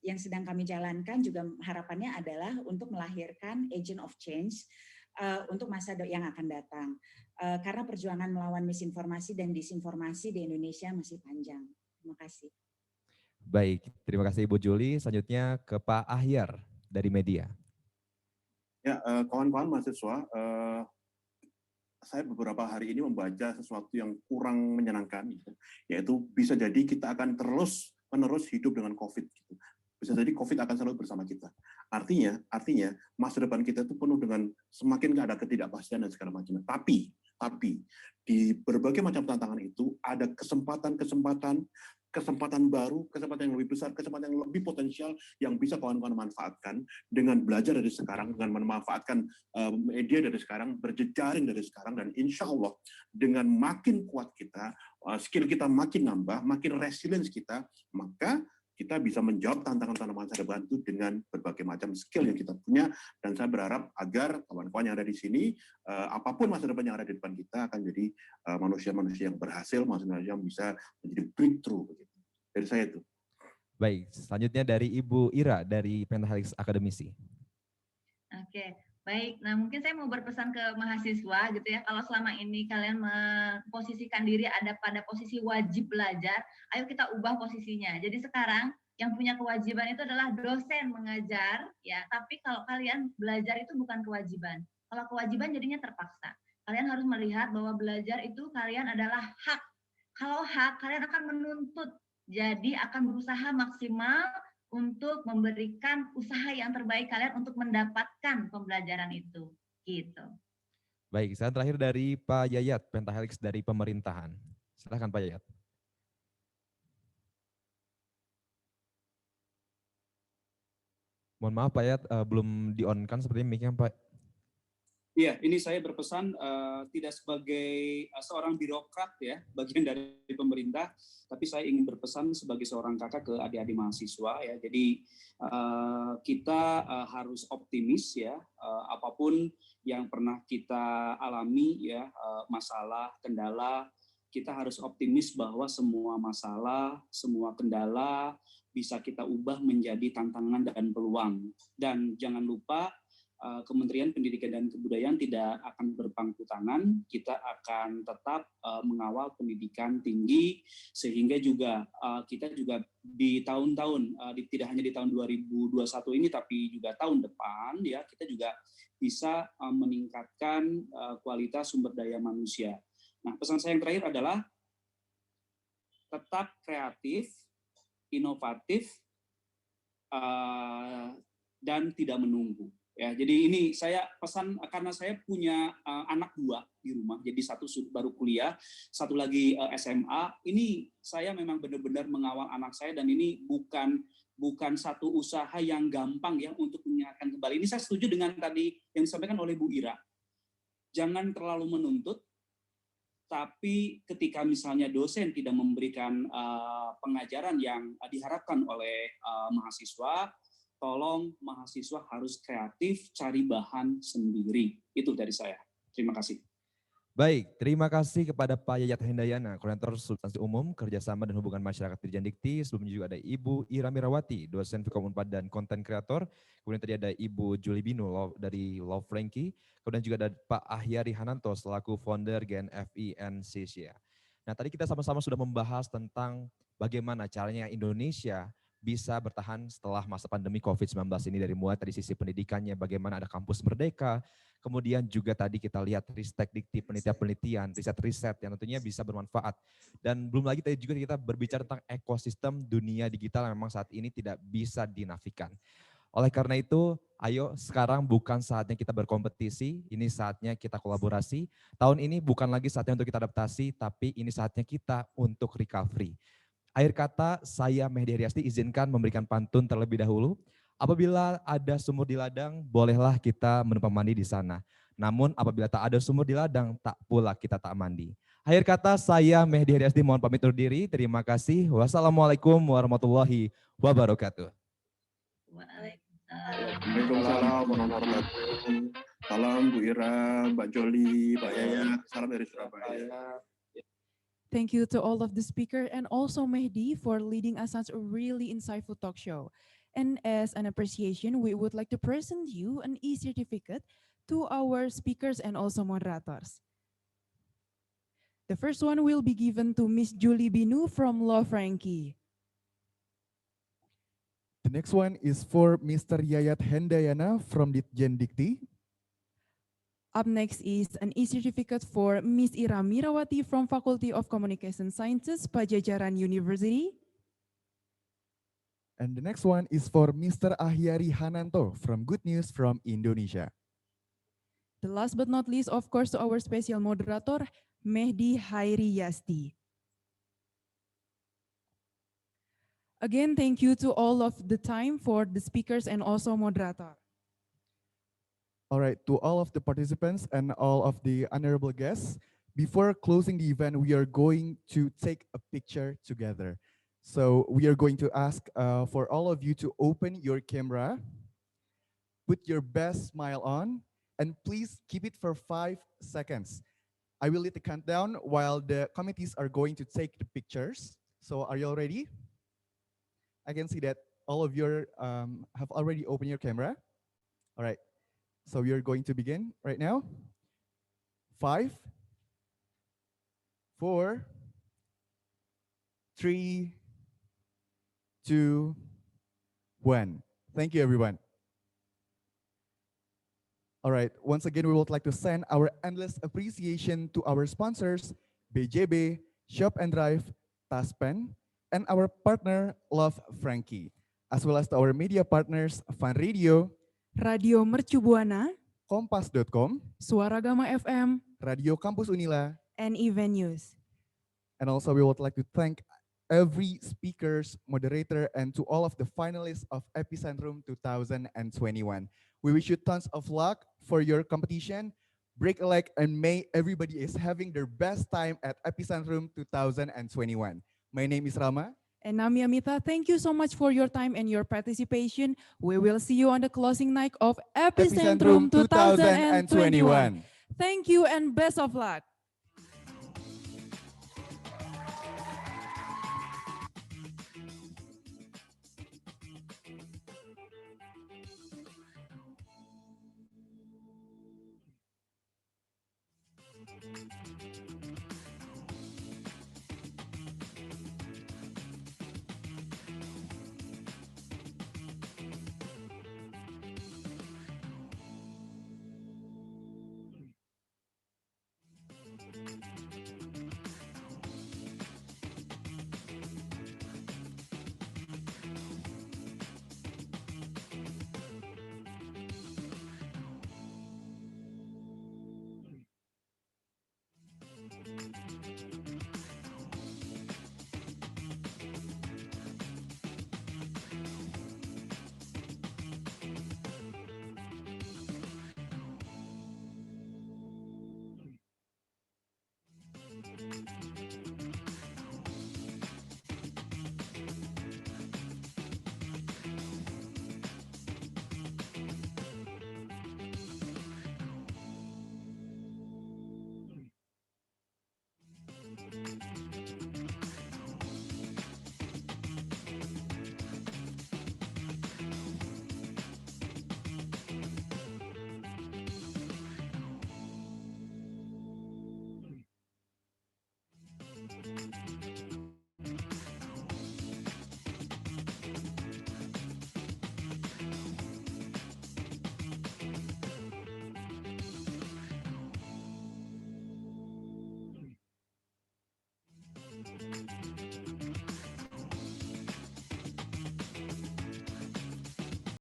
yang sedang kami jalankan juga harapannya adalah untuk melahirkan agent of change untuk masa yang akan datang. Karena perjuangan melawan misinformasi dan disinformasi di Indonesia masih panjang. Terima kasih. Baik, terima kasih Ibu Juli. Selanjutnya ke Pak Ahyar dari media. Ya, kawan-kawan mahasiswa, saya beberapa hari ini membaca sesuatu yang kurang menyenangkan, yaitu bisa jadi kita akan terus-menerus hidup dengan COVID. Gitu. Bisa jadi COVID akan selalu bersama kita. Artinya masa depan kita itu penuh dengan semakin ada ketidakpastian dan segala macam. Tapi di berbagai macam tantangan itu ada kesempatan baru, kesempatan yang lebih besar, kesempatan yang lebih potensial yang bisa kawan-kawan manfaatkan dengan belajar dari sekarang, dengan memanfaatkan media dari sekarang, berjejaring dari sekarang, dan insya Allah dengan makin kuat kita, skill kita makin nambah, makin resilience kita, maka kita bisa menjawab tantangan-tantangan masa depan itu dengan berbagai macam skill yang kita punya, dan saya berharap agar kawan-kawan yang ada di sini, apapun masa depan yang ada di depan kita akan jadi manusia-manusia yang berhasil, manusia yang bisa menjadi breakthrough. Begitu. Dari saya itu. Baik, selanjutnya dari Ibu Ira dari Pentahelix Akademisi. Oke, baik. Nah mungkin saya mau berpesan ke mahasiswa gitu ya, kalau selama ini kalian memposisikan diri ada pada posisi wajib belajar, ayo kita ubah posisinya. Jadi sekarang yang punya kewajiban itu adalah dosen mengajar, ya. Tapi kalau kalian belajar itu bukan kewajiban. Kalau kewajiban jadinya terpaksa. Kalian harus melihat bahwa belajar itu kalian adalah hak. Kalau hak, kalian akan menuntut. Jadi akan berusaha maksimal untuk memberikan usaha yang terbaik kalian untuk mendapatkan pembelajaran itu. Gitu. Baik, saya terakhir dari Pak Yayat, Pentahelix dari pemerintahan. Silakan Pak Yayat. Mohon maaf Pak Yayat, belum di-on-kan sepertinya mic-nya Pak. Iya, ini saya berpesan tidak sebagai seorang birokrat ya, bagian dari pemerintah, tapi saya ingin berpesan sebagai seorang kakak ke adik-adik mahasiswa ya. Jadi kita harus optimis ya, apapun yang pernah kita alami ya, masalah, kendala, kita harus optimis bahwa semua masalah, semua kendala bisa kita ubah menjadi tantangan dan peluang. Dan jangan lupa Kementerian Pendidikan dan Kebudayaan tidak akan berpangku tangan. Kita akan tetap mengawal pendidikan tinggi, sehingga juga kita juga di tahun-tahun, tidak hanya di tahun 2021 ini, tapi juga tahun depan, ya kita juga bisa meningkatkan kualitas sumber daya manusia. Nah, pesan saya yang terakhir adalah tetap kreatif, inovatif, dan tidak menunggu. Ya, jadi ini saya pesan karena saya punya anak 2 di rumah, jadi satu baru kuliah, satu lagi SMA. Ini saya memang benar-benar mengawal anak saya, dan ini bukan satu usaha yang gampang ya untuk mengingatkan kembali. Ini saya setuju dengan tadi yang disampaikan oleh Bu Ira. Jangan terlalu menuntut, tapi ketika misalnya dosen tidak memberikan pengajaran yang diharapkan oleh mahasiswa, tolong mahasiswa harus kreatif, cari bahan sendiri. Itu dari saya. Terima kasih. Baik, terima kasih kepada Pak Yayat Hendayana, Koordinator Substansi Umum, Kerjasama dan Hubungan Masyarakat Dirjen Dikti. Sebelumnya juga ada Ibu Ira Mirawati, dosen Fikom Unpad dan Konten Kreator. Kemudian tadi ada Ibu Julie Binu dari Law Frankie. Kemudian juga ada Pak Ahyari Hananto selaku founder GNFI Indonesia. Nah, tadi kita sama-sama sudah membahas tentang bagaimana caranya Indonesia bisa bertahan setelah masa pandemi COVID-19 ini, dari mulai tadi sisi pendidikannya, bagaimana ada kampus merdeka, kemudian juga tadi kita lihat Ristek Dikti, penelitian-penelitian, riset-riset yang tentunya bisa bermanfaat. Dan belum lagi tadi juga kita berbicara tentang ekosistem dunia digital yang memang saat ini tidak bisa dinafikan. Oleh karena itu, ayo sekarang bukan saatnya kita berkompetisi, ini saatnya kita kolaborasi. Tahun ini bukan lagi saatnya untuk kita adaptasi, tapi ini saatnya kita untuk recovery. Akhir kata, saya Mehdi Heriasti izinkan memberikan pantun terlebih dahulu. Apabila ada sumur di ladang, bolehlah kita menumpang mandi di sana. Namun apabila tak ada sumur di ladang, tak pula kita tak mandi. Akhir kata, saya Mehdi Heriasti mohon pamit undur diri. Terima kasih. Wassalamualaikum warahmatullahi wabarakatuh. Waalaikumsalam warahmatullahi wabarakatuh. Salam Bu Ira, Mbak Joli, Pak Yayat. Salam dari Surabaya. Thank you to all of the speaker and also Mehdi for leading us such a really insightful talk show. And as an appreciation, we would like to present you an e-certificate to our speakers and also moderators. The first one will be given to Miss Julie Binu from Law Frankie. The next one is for Mr. Yayat Hendayana from Ditjen Dikti. Up next is an e-certificate for Miss Ira Mirawati from Faculty of Communication Sciences, Pajajaran University. And the next one is for Mr. Ahyari Hananto from Good News from Indonesia. The last but not least, of course, to our special moderator, Mehdi Hairi Yasti. Again, thank you to all of the time for the speakers and also moderator. All right, to all of the participants and all of the honorable guests, before closing the event, we are going to take a picture together. So we are going to ask for all of you to open your camera, put your best smile on, and please keep it for 5 seconds. I will lead the countdown while the committees are going to take the pictures. So are you all ready? I can see that all of you have already opened your camera. All right. So we are going to begin right now. 5, 4, 3, 2, 1. Thank you, everyone. All right, once again, we would like to send our endless appreciation to our sponsors, BJB, Shop and Drive, Taspen, and our partner, Love Frankie, as well as to our media partners, Fun Radio, Radio Mercu Buana, Kompas.com, Suara Gama FM, Radio Kampus Unila, and Event News. And also we would like to thank every speakers, moderator, and to all of the finalists of Epicentrum 2021. We wish you tons of luck for your competition. Break a leg, and may everybody is having their best time at Epicentrum 2021. My name is Rama. And Nami Amita, thank you so much for your time and your participation. We will see you on the closing night of Epicentrum 2021. Thank you and best of luck.